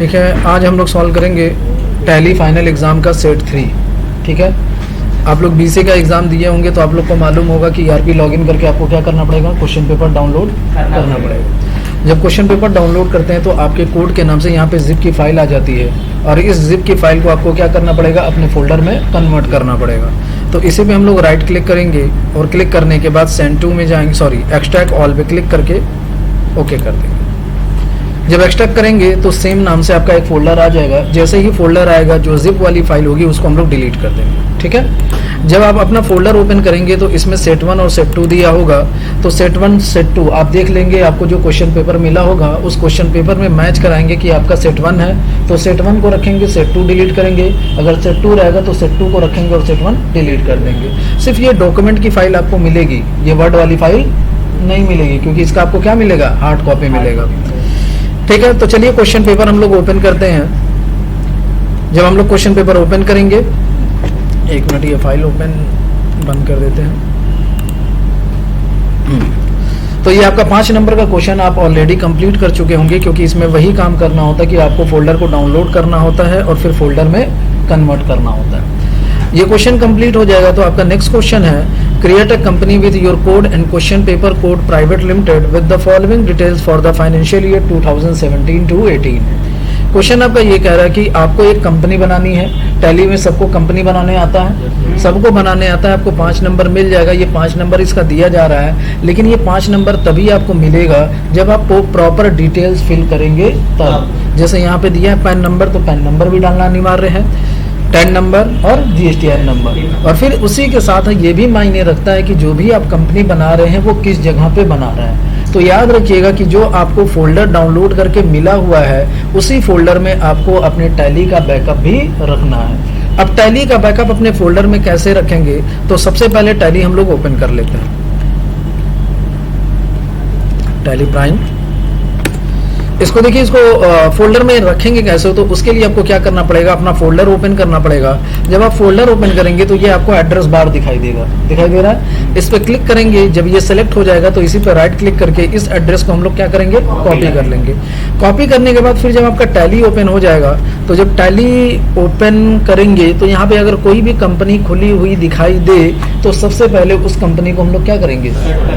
ठीक है, आज हम लोग सॉल्व करेंगे टैली फाइनल एग्ज़ाम का सेट 3। ठीक है, आप लोग बीसी का एग्ज़ाम दिए होंगे तो आप लोग को मालूम होगा कि ERP लॉगिन करके आपको क्या करना पड़ेगा, क्वेश्चन पेपर डाउनलोड करना पड़ेगा। जब क्वेश्चन पेपर डाउनलोड करते हैं तो आपके कोड के नाम से यहाँ पे जिप की फाइल आ जाती है और इस जिप की फाइल को आपको क्या करना पड़ेगा, अपने फोल्डर में कन्वर्ट करना पड़ेगा। तो इसी पे हम लोग राइट क्लिक करेंगे और क्लिक करने के बाद सेंड टू में जाएंगे, सॉरी एक्सट्रैक्ट ऑल पे क्लिक करके ओके कर देंगे। जब एक्सट्रैक्ट करेंगे तो सेम नाम से आपका एक फोल्डर आ जाएगा। जैसे ही फोल्डर आएगा जो जिप वाली फाइल होगी उसको हम लोग डिलीट कर देंगे। ठीक है, जब आप अपना फोल्डर ओपन करेंगे तो इसमें सेट 1 और सेट 2 दिया होगा। तो सेट 1 सेट 2 आप देख लेंगे, आपको जो क्वेश्चन पेपर मिला होगा उस क्वेश्चन पेपर में मैच कराएंगे कि आपका सेट 1 है तो सेट 1 को रखेंगे, सेट 2 डिलीट करेंगे। अगर सेट 2 रहेगा तो सेट 2 को रखेंगे और सेट 1 डिलीट कर देंगे। सिर्फ ये डॉक्यूमेंट की फाइल आपको मिलेगी, ये वर्ड वाली फाइल नहीं मिलेगी, क्योंकि इसका आपको क्या मिलेगा, हार्ड कॉपी मिलेगा। ठीक है, तो चलिए क्वेश्चन पेपर हम लोग ओपन करते हैं। जब हम लोग क्वेश्चन पेपर ओपन करेंगे, एक मिनट ये फाइल ओपन बंद कर देते हैं। तो ये आपका 5 नंबर का क्वेश्चन आप ऑलरेडी कंप्लीट कर चुके होंगे, क्योंकि इसमें वही काम करना होता है कि आपको फोल्डर को डाउनलोड करना होता है और फिर फोल्डर में कन्वर्ट करना होता है। ये क्वेश्चन कंप्लीट हो जाएगा तो आपका नेक्स्ट क्वेश्चन है, create a company with your code and question paper code private limited with the following details for the financial year 2017 to 18। Question आपका ये कह रहा है कि आपको एक कंपनी बनानी है। टैली में सबको कंपनी बनाने आता है, सबको बनाने आता है। आपको 5 नंबर मिल जाएगा, ये 5 नंबर इसका दिया जा रहा है, लेकिन ये 5 नंबर तभी आपको मिलेगा जब आप प्रॉपर डिटेल्स फिल करेंगे तब। जैसे यहाँ पे दिया है पैन नंबर, तो पैन नंबर भी डालना अनिवार्य है, टैन नंबर और GSTN नंबर। और फिर उसी के साथ ये भी मायने रखता है कि जो भी आप कंपनी बना रहे हैं वो किस जगह पे बना रहे हैं। तो याद रखिएगा कि जो आपको फोल्डर डाउनलोड करके मिला हुआ है उसी फोल्डर में आपको अपने टैली का बैकअप भी रखना है। अब टैली का बैकअप अपने फोल्डर में कैसे रखेंगे, तो सबसे पहले टैली हम लोग ओपन कर लेते हैं, टैली प्राइम। इसको देखिए, इसको फोल्डर में रखेंगे कैसे, तो उसके लिए आपको क्या करना पड़ेगा, अपना फोल्डर ओपन करना पड़ेगा। जब आप फोल्डर ओपन करेंगे तो ये आपको एड्रेस बार दिखाई देगा, दिखाई दे रहा है। इस पर क्लिक करेंगे, जब ये सेलेक्ट हो जाएगा तो इसी पर राइट क्लिक करके इस एड्रेस को हम लोग क्या करेंगे, कॉपी कर लेंगे। कॉपी करने के बाद फिर जब आपका टैली ओपन हो जाएगा तो जब टैली ओपन करेंगे तो यहाँ पे अगर कोई भी कंपनी खुली हुई दिखाई दे तो सबसे पहले उस कंपनी को हम लोग क्या करेंगे,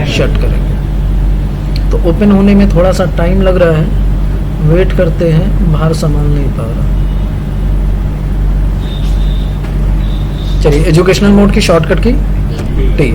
शट करेंगे। तो ओपन होने में थोड़ा सा टाइम लग रहा है, वेट करते हैं, बाहर संभाल नहीं पा रहा। चलिए एजुकेशनल मोड की शॉर्टकट की टी।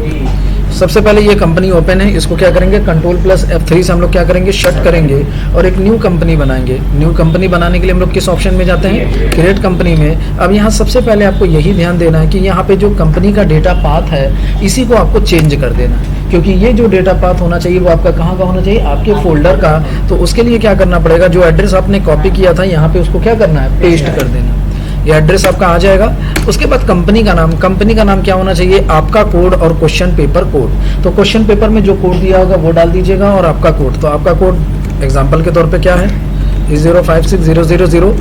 सबसे पहले ये कंपनी ओपन है, इसको क्या करेंगे, Ctrl+F3 से हम लोग क्या करेंगे, शट करेंगे और एक न्यू कंपनी बनाएंगे। न्यू कंपनी बनाने के लिए हम लोग किस ऑप्शन में जाते हैं, क्रिएट कंपनी में। अब यहाँ सबसे पहले आपको यही ध्यान देना है कि यहाँ पे जो कंपनी का डेटा पाथ है इसी को आपको चेंज कर देना है, क्योंकि ये जो डेटा पाथ होना चाहिए वो आपका कहाँ का होना चाहिए, आपके फोल्डर का। तो उसके लिए क्या करना पड़ेगा, जो एड्रेस आपने कॉपी किया था यहाँ पे उसको क्या करना है, पेस्ट कर देना। ये एड्रेस आपका आ जाएगा। उसके बाद कंपनी का नाम, कंपनी का नाम क्या होना चाहिए, आपका कोड और क्वेश्चन पेपर कोड। तो क्वेश्चन पेपर में जो कोड दिया होगा वो डाल दीजिएगा और आपका कोड, तो आपका कोड एग्जाम्पल के तौर पे क्या है, 0560000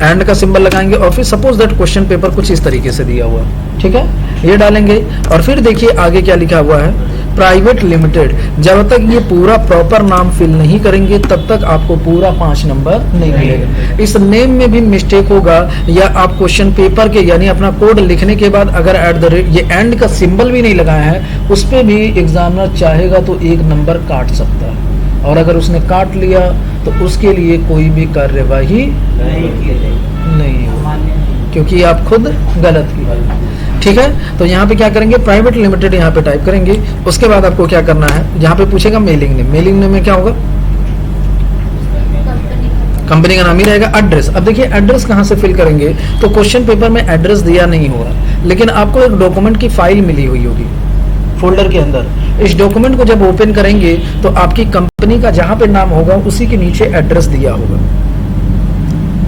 एंड का सिंबल लगाएंगे और फिर सपोज दैट क्वेश्चन पेपर कुछ इस तरीके से दिया हुआ है। ठीक है, ये डालेंगे और फिर देखिए आगे क्या लिखा हुआ है, प्राइवेट लिमिटेड। जब तक ये पूरा प्रॉपर नाम फिल नहीं करेंगे तब तक आपको पूरा 5 नंबर नहीं मिलेगा। इस नेम में भी मिस्टेक होगा या आप क्वेश्चन पेपर के यानी अपना कोड लिखने के बाद अगर ये एंड का सिंबल भी नहीं लगाया है उस पर भी एग्जामिनर चाहेगा तो 1 नंबर काट सकता है, और अगर उसने काट लिया तो उसके लिए कोई भी कार्यवाही नहीं होगा, क्योंकि आप खुद गलत किया। ठीक है, तो यहाँ पे क्या करेंगे, प्राइवेट लिमिटेड यहाँ पे टाइप करेंगे। उसके बाद आपको क्या करना है, यहाँ पे पूछेगा मेलिंग नेम, मेलिंग नेम में क्या होगा, कंपनी का नाम ही रहेगा। एड्रेस, अब देखिए एड्रेस कहाँ से फिल करेंगे, तो क्वेश्चन पेपर में एड्रेस दिया नहीं होगा, लेकिन आपको एक डॉक्यूमेंट की फाइल मिली हुई होगी फोल्डर के अंदर। इस डॉक्यूमेंट को जब ओपन करेंगे तो आपकी कंपनी का जहाँ पे नाम होगा उसी के नीचे एड्रेस दिया होगा।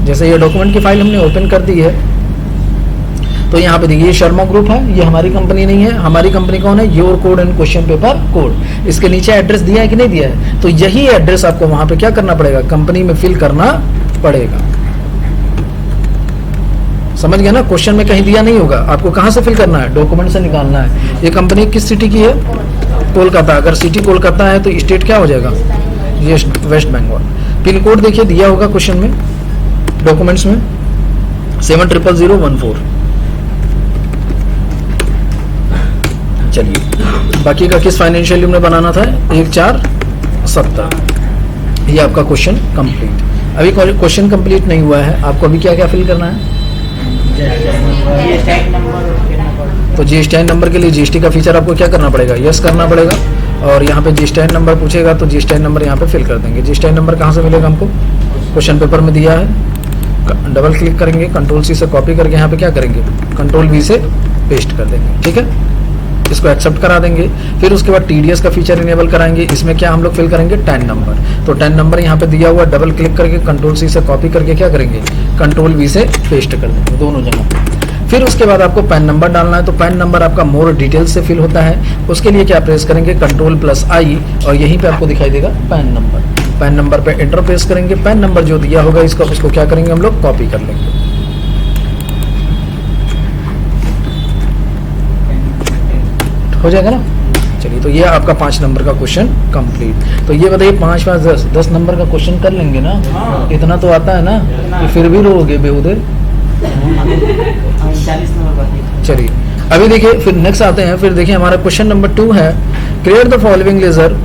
जैसे ये डॉक्यूमेंट की फाइल हमने ओपन कर दी है तो यहाँ पे देखिए शर्मा ग्रुप है, ये हमारी कंपनी नहीं है। हमारी कंपनी कौन है, your code and question paper code. इसके नीचे एड्रेस दिया है कि नहीं दिया है, तो यही एड्रेस आपको वहां पे क्या करना पड़ेगा, कंपनी में फिल करना पड़ेगा। समझ गया ना, क्वेश्चन में कहीं दिया नहीं होगा, आपको कहाँ से फिल करना है, डॉक्यूमेंट से निकालना है। ये कंपनी किस सिटी की है, कोलकाता। अगर सिटी कोलकाता है तो स्टेट क्या हो जाएगा, ये वेस्ट बंगाल। पिन कोड देखिए दिया होगा क्वेश्चन में, डॉक्यूमेंट्स में 700014। चलिए बाकी का किस फाइनेंशियल ईयर में बनाना था, 1/4/70। ये आपका क्वेश्चन कंप्लीट। अभी क्वेश्चन कंप्लीट नहीं हुआ है, आपको अभी क्या क्या फिल करना है? तो जीएसटी नंबर के लिए जीएसटी का फीचर आपको क्या करना पड़ेगा, यस करना पड़ेगा। और यहाँ पे जीएसटी नंबर पूछेगा तो जीएसटी नंबर यहाँ पे फिल कर देंगे। जीएसटी नंबर कहाँ से मिलेगा हमको, क्वेश्चन पेपर में दिया है, डबल क्लिक करेंगे, कंट्रोल सी से कॉपी करके यहाँ पे क्या करेंगे, कंट्रोल वी से पेस्ट कर देंगे। ठीक है, इसको एक्सेप्ट करा देंगे। फिर उसके बाद टीडीएस का फीचर इनेबल कराएंगे। इसमें क्या हम लोग फिल करेंगे, 10 नंबर। तो 10 नंबर यहाँ पे दिया हुआ, डबल क्लिक करके कंट्रोल सी से कॉपी करके क्या करेंगे, कंट्रोल वी से पेस्ट कर देंगे दोनों जगह। फिर उसके बाद आपको पैन नंबर डालना है। तो पैन नंबर आपका मोर डिटेल से फिल होता है। उसके लिए क्या प्रेस करेंगे, कंट्रोल+I, और यहीं पे आपको दिखाई देगा पैन नंबर। पैन नंबर पे एंटर प्रेस करेंगे। पैन नंबर जो दिया होगा इसका, उसको क्या करेंगे हम लोग, कॉपी कर लेंगे। हो जाएगा ना। चलिए, तो ये आपका 5 नंबर का क्वेश्चन कंप्लीट। तो ये बताइए 5 5 10 नंबर का क्वेश्चन कर लेंगे ना, इतना तो आता है ना, तो फिर भी रोगे बेहुदे। चलिए अभी देखिए, फिर नेक्स्ट आते हैं। फिर देखिए हमारा क्वेश्चन नंबर 2 है, क्रिएट द फॉलोइंग लेजर।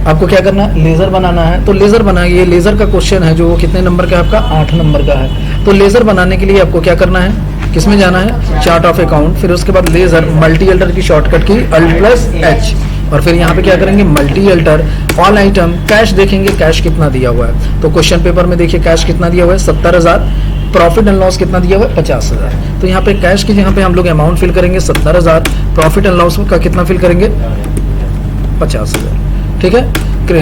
आपको क्या करना है, लेजर बनाना है। तो लेजर बनाइए। लेजर का क्वेश्चन है जो वो कितने नंबर का है आपका, 8 नंबर का है। तो लेजर बनाने के लिए आपको क्या करना है, किसमें जाना है, चार्ट ऑफ अकाउंट। फिर उसके बाद लेजर, मल्टी अल्टर की शॉर्टकट की Alt+H, और फिर यहाँ पे क्या करेंगे, multi alter, all item, cash देखेंगे कैश कितना दिया हुआ है। तो क्वेश्चन पेपर में देखिए कैश कितना दिया हुआ है, 70,000। प्रॉफिट एंड लॉस कितना दिया हुआ है, 50,000। तो यहाँ पे कैश की जहाँ पे हम लोग अमाउंट फिल करेंगे 70,000, प्रॉफिट एंड लॉस का कितना फिल करेंगे, 50,000। ठीक है,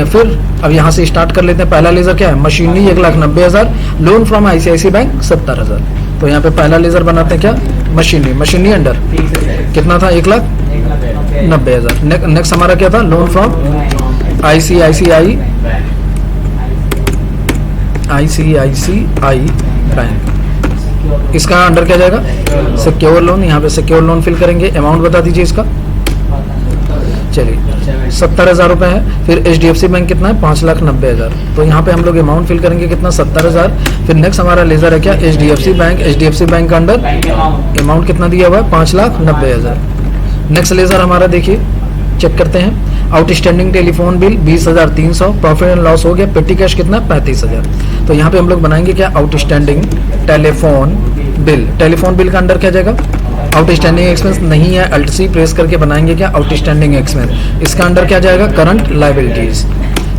फिर अब यहाँ से स्टार्ट कर लेते हैं। पहला लेजर क्या है, machinery 1,90,000, loan from ICICI bank 70,000। तो यहाँ पे पहला लेजर बनाते हैं क्या, मशीनरी। मशीनरी अंडर कितना था, 1,90,000। नेक्स्ट हमारा क्या था, लोन फ्रॉम आईसीआईसीआई बैंक। इसका अंडर क्या जाएगा, सिक्योर लोन। यहाँ पे सिक्योर लोन फिल करेंगे। अमाउंट बता दीजिए इसका, चलिए 70,000 रुपए है। फिर एचडीएफसी बैंक कितना है, 5,90,000। तो यहाँ पे हम लोग अमाउंट फिल करेंगे कितना, 70,000। फिर नेक्स्ट हमारा लेजर है क्या, एचडीएफसी बैंक। एचडीएफसी बैंक का अंडर अमाउंट कितना दिया हुआ है, 5,90,000। नेक्स्ट लेजर हमारा देखिए, चेक करते हैं। Outstanding telephone bill 20,300। Profit and loss हो गया, पेटी कैश कितना, 35,000। तो यहाँ पे हम लोग बनाएंगे क्या, outstanding telephone bill. Telephone bill का अंडर क्या जाएगा, आउटस्टैंडिंग एक्सपेंस नहीं है, अल्ट सी प्रेस करके बनाएंगे क्या, आउटस्टैंडिंग एक्सपेंस। इसका अंडर क्या जाएगा, करंट लायबिलिटीज।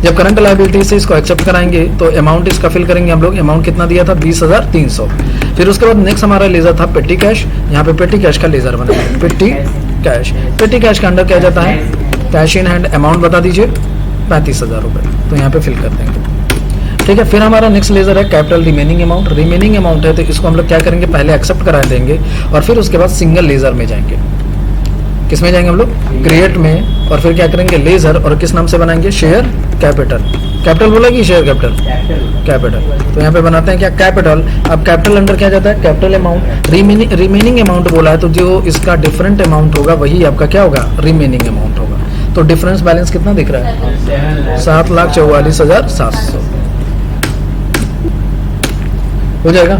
जब करंट लायबिलिटीज से इसको एक्सेप्ट कराएंगे तो अमाउंट इसका फिल करेंगे हम लोग। अमाउंट कितना दिया था, 20,300। फिर उसके बाद नेक्स्ट हमारा लेजर था पेटी कैश। यहाँ पे पेटी कैश का लेजर बनाएंगे, पेटी कैश। पेटी कैश का अंडर क्या जाता है, कैश इन हैंड। अमाउंट बता दीजिए, 35,000 रुपए। तो यहाँ पे फिल कर देंगे। ठीक है, फिर हमारा नेक्स्ट लेजर है capital remaining amount. Remaining amount है तो इसको हम लोग क्या करेंगे, पहले एक्सेप्ट करा देंगे और फिर उसके बाद सिंगल लेजर में जाएंगे। किस में जाएंगे हम लोग, क्रिएट में, और फिर क्या करेंगे, लेजर, और किस नाम से बनाएंगे, शेयर कैपिटल। कैपिटल बोला कि शेयर कैपिटल, कैपिटल। तो यहाँ पे बनाते हैं क्या, कैपिटल। अब कैपिटल अंडर क्या जाता है, कैपिटल अमाउंट। रिमेनिंग अमाउंट बोला है तो जो इसका डिफरेंट अमाउंट होगा वही आपका क्या होगा, रिमेनिंग अमाउंट होगा। तो डिफरेंस बैलेंस कितना दिख रहा है, 7,44,700। हो जाएगा,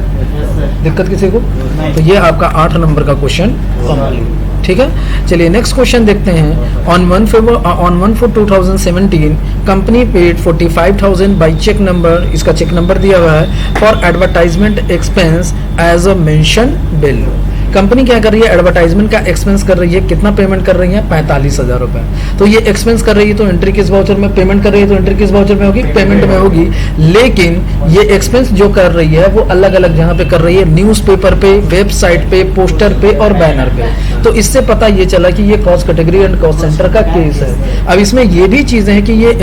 दिक्कत किसी को। तो ये आपका 8 नंबर का क्वेश्चन कंप्लीट। ठीक है, चलिए नेक्स्ट क्वेश्चन देखते हैं। On 1/4/2017 company paid 45,000 by cheque number. इसका चेक नंबर दिया हुआ है, for advertisement expense as a mention bill. Company क्या कर रही है, एडवर्टाइजमेंट का एक्सपेंस कर रही है। कितना पेमेंट कर रही है, 45,000 रुपए। तो ये एक्सपेंस कर रही है तो एंट्री किस वाउचर में, पेमेंट कर रही है तो एंट्री किस वाउचर में होगी, पेमेंट में होगी। लेकिन ये एक्सपेंस जो कर रही है वो अलग अलग जहां पे कर रही है, न्यूज़पेपर पे, वेबसाइट पे, पोस्टर पे और बैनर पे। तो इससे पता ये चला कि ये cost category and cost centre का केस है। अब इसमें ये भी चीजें हैं कि ये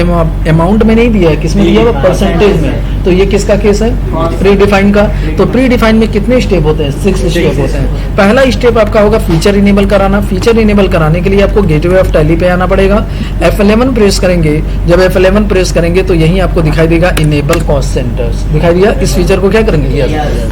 अमाउंट में नहीं दिया है, किसमें दिया हुआ, परसेंटेज में। तो ये किसका केस है, प्री डिफाइन का। तो प्री डिफाइन में कितने स्टेप होते हैं, 6 स्टेप होते हैं। पहला स्टेप आपका होगा फीचर इनेबल कराना। फीचर इनेबल कराने के लिए आपको गेटवे ऑफ टैली पे आना पड़ेगा। F11 प्रेस करेंगे। जब F11 प्रेस करेंगे तो यहीं आपको दिखाई देगा इनेबल कॉस्ट सेंटर्स, दिखाई दिया। इस फीचर को क्या करेंगे,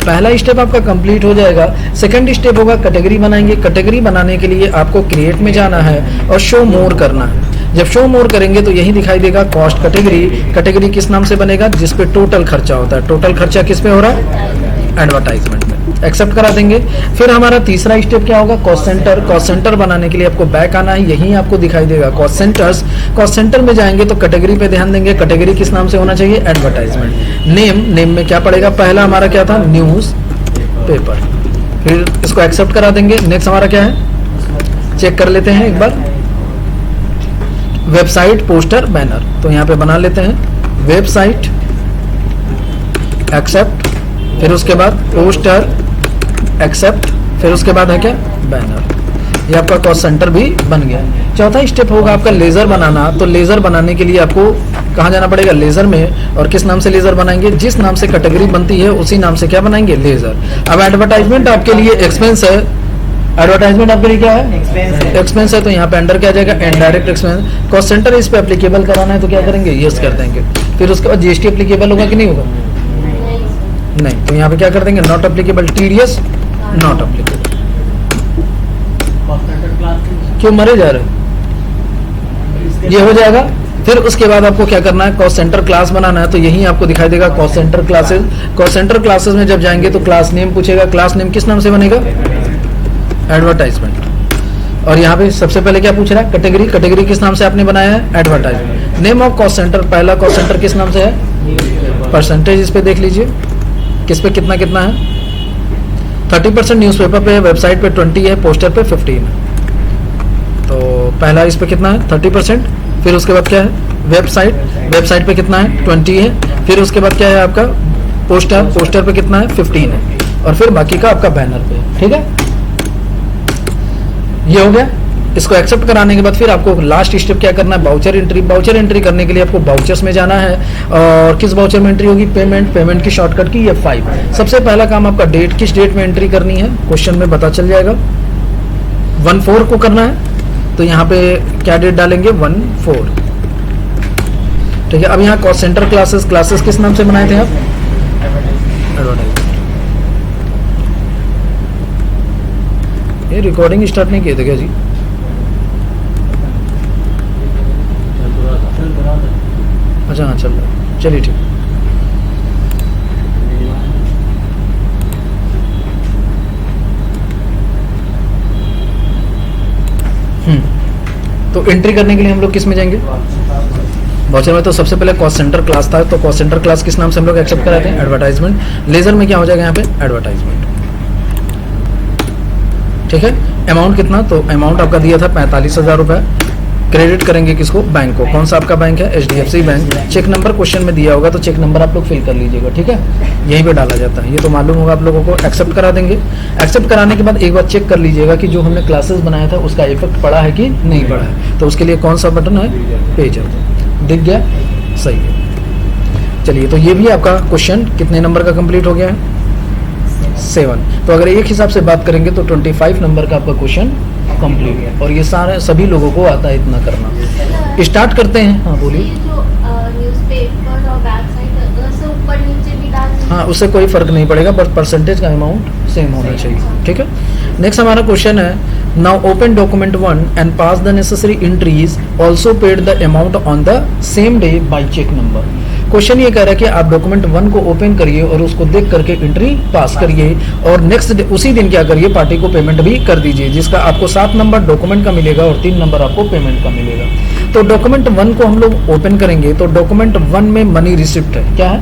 पहला स्टेप आपका कंप्लीट हो जाएगा। सेकंड स्टेप होगा कैटेगरी बनाएंगे। कैटेगरी बनाने के लिए आपको क्रिएट में जाना है और शो मोर करना है। जब शो मोर करेंगे तो यही दिखाई देगा कॉस्ट कैटेगरी। कैटेगरी किस नाम से बनेगा, जिस पे टोटल खर्चा होता है। टोटल खर्चा किस पे हो रहा है, एडवर्टाइजमेंट में एक्सेप्ट करा देंगे। फिर हमारा तीसरा स्टेप क्या होगा, कॉस्ट सेंटर। कॉस्ट सेंटर बनाने के लिए आपको बैक आना है, यहीं आपको दिखाई देगा कॉस्ट सेंटर्स। कॉस्ट सेंटर में जाएंगे तो कैटेगरी पे ध्यान देंगे, कैटेगरी किस नाम से होना चाहिए, एडवर्टाइजमेंट। नेम में क्या पड़ेगा, पहला हमारा क्या था, न्यूज पेपर। फिर इसको एक्सेप्ट करा देंगे। नेक्स्ट हमारा क्या है, चेक कर लेते हैं एक बार, वेबसाइट, पोस्टर, बैनर। तो यहाँ पे बना लेते हैं वेबसाइट, एक्सेप्ट, फिर उसके बाद पोस्टर, एक्सेप्ट, फिर उसके बाद है क्या, बैनर। ये आपका कॉस्ट सेंटर भी बन गया। चौथा स्टेप होगा आपका लेजर बनाना। तो लेजर बनाने के लिए आपको कहाँ जाना पड़ेगा, लेजर में। और किस नाम से लेजर बनाएंगे, जिस नाम से कैटेगरी बनती है उसी नाम से क्या बनाएंगे, लेजर। अब एडवर्टाइजमेंट आपके लिए एक्सपेंस है, एडवर्टाइजमेंट आपके लिए क्या है, एक्सपेंस है। तो यहाँ पे अंडर क्या जाएगा, इनडायरेक्ट एक्सपेंस। कॉस्ट सेंटर इस पे एप्लीकेबल कराना है तो क्या करेंगे, यस कर देंगे। फिर उसके बाद जीएसटी एप्लीकेबल होगा कि नहीं होगा, नहीं। तो यहाँ पे क्या कर देंगे, not applicable, TDS not applicable. क्यों मरे जा रहे, ये हो जाएगा। फिर उसके बाद आपको क्या करना है, कॉस्ट सेंटर क्लास बनाना है। तो यही आपको दिखाई देगा cost centre classes. Cost centre classes में जब जाएंगे तो क्लास नेम पूछेगा, क्लास नेम किस नाम से बनेगा, एडवर्टाइजमेंट। और यहाँ पे सबसे पहले क्या पूछ रहा है, कैटेगरी। कैटेगरी किस नाम से आपने बनाया है, advertisement. Name of cost centre, पहला कॉस्ट सेंटर किस नाम से है, परसेंटेज इस पे देख लीजिए, किस पे कितना कितना है, 30% न्यूज़पेपर पे, वेबसाइट पे 20 है, पोस्टर पे 15 है। तो पहला इस पे कितना है, 30%। फिर उसके बाद क्या है, वेबसाइट, वेबसाइट पे कितना है, 20 है। फिर उसके बाद क्या है आपका पोस्टर, पोस्टर पे कितना है, 15 है। और फिर बाकी का आपका बैनर पे, ठीक है। ये हो गया। इसको एक्सेप्ट कराने के बाद फिर आपको लास्ट स्टेप क्या करना है, बाउचर एंट्री। बाउचर एंट्री करने के लिए आपको बाउचर्स में जाना है। और किस बाउचर में एंट्री होगी, पेमेंट। पेमेंट की शॉर्टकट की F5। सबसे पहला काम आपका डेट, किस डेट में एंट्री करनी है, क्वेश्चन में पता चल जाएगा। 1/4 को करना है। तो यहाँ पे क्या डेट डालेंगे, 1/4, ठीक है। अब यहाँ कॉस्ट सेंटर क्लासेस, क्लासेस किस नाम से बनाए थे आप, एडवर्टाइजमेंट। ये रिकॉर्डिंग स्टार्ट नहीं किए थे क्या जी, अच्छा हाँ चल रहा है, चलिए ठीक। तो एंट्री करने के लिए हम लोग किस में जाएंगे, वाउचर में। तो सबसे पहले कॉस्ट सेंटर क्लास था, तो कॉस्ट सेंटर क्लास किस नाम से हम लोग एक्सेप्ट कराते हैं, एडवर्टाइजमेंट। लेजर में क्या हो जाएगा यहाँ पे, एडवर्टाइजमेंट, ठीक है। अमाउंट कितना, तो अमाउंट आपका दिया था 45,000 रुपये। क्रेडिट करेंगे किसको, बैंक को। कौन सा आपका बैंक है, HDFC bank. Cheque number question में दिया होगा तो चेक नंबर आप लोग फिल कर लीजिएगा, ठीक है। यहीं पे डाला जाता है, ये तो मालूम होगा आप लोगों को। एक्सेप्ट करा देंगे। एक्सेप्ट कराने के बाद एक बार चेक कर लीजिएगा कि जो हमने क्लासेस बनाया था उसका इफेक्ट पड़ा है कि नहीं पड़ा है। तो उसके लिए कौन सा बटन है, पेज है, दिख गया, सही है। चलिए, तो ये भी आपका क्वेश्चन कितने नंबर का कंप्लीट हो गया है, 7। तो अगर एक हिसाब से बात करेंगे तो 25 नंबर का आपका क्वेश्चन कंप्लीट है। और ये सारे सभी लोगों को आता है इतना करना। स्टार्ट करते हैं, हाँ बोलिए। न्यूज़पेपर और वेबसाइट से ऊपर नीचे भी डाल, हाँ उससे कोई फर्क नहीं पड़ेगा, बस परसेंटेज का अमाउंट सेम होना चाहिए, ठीक है। नेक्स्ट हमारा क्वेश्चन है, now open document 1 and pass the necessary entries, also paid the amount on the same day by cheque number. Question ये कह रहा है कि आप डॉक्यूमेंट 1 को ओपन करिए और उसको देख करके एंट्री पास करिए, और नेक्स्ट डे उसी दिन क्या करिए, पार्टी को पेमेंट भी कर दीजिए, जिसका आपको 7 नंबर डॉक्यूमेंट का मिलेगा और 3 नंबर आपको पेमेंट का मिलेगा। तो डॉक्यूमेंट 1 को हम लोग ओपन करेंगे तो डॉक्यूमेंट 1 में मनी रिसिप्ट है, क्या है,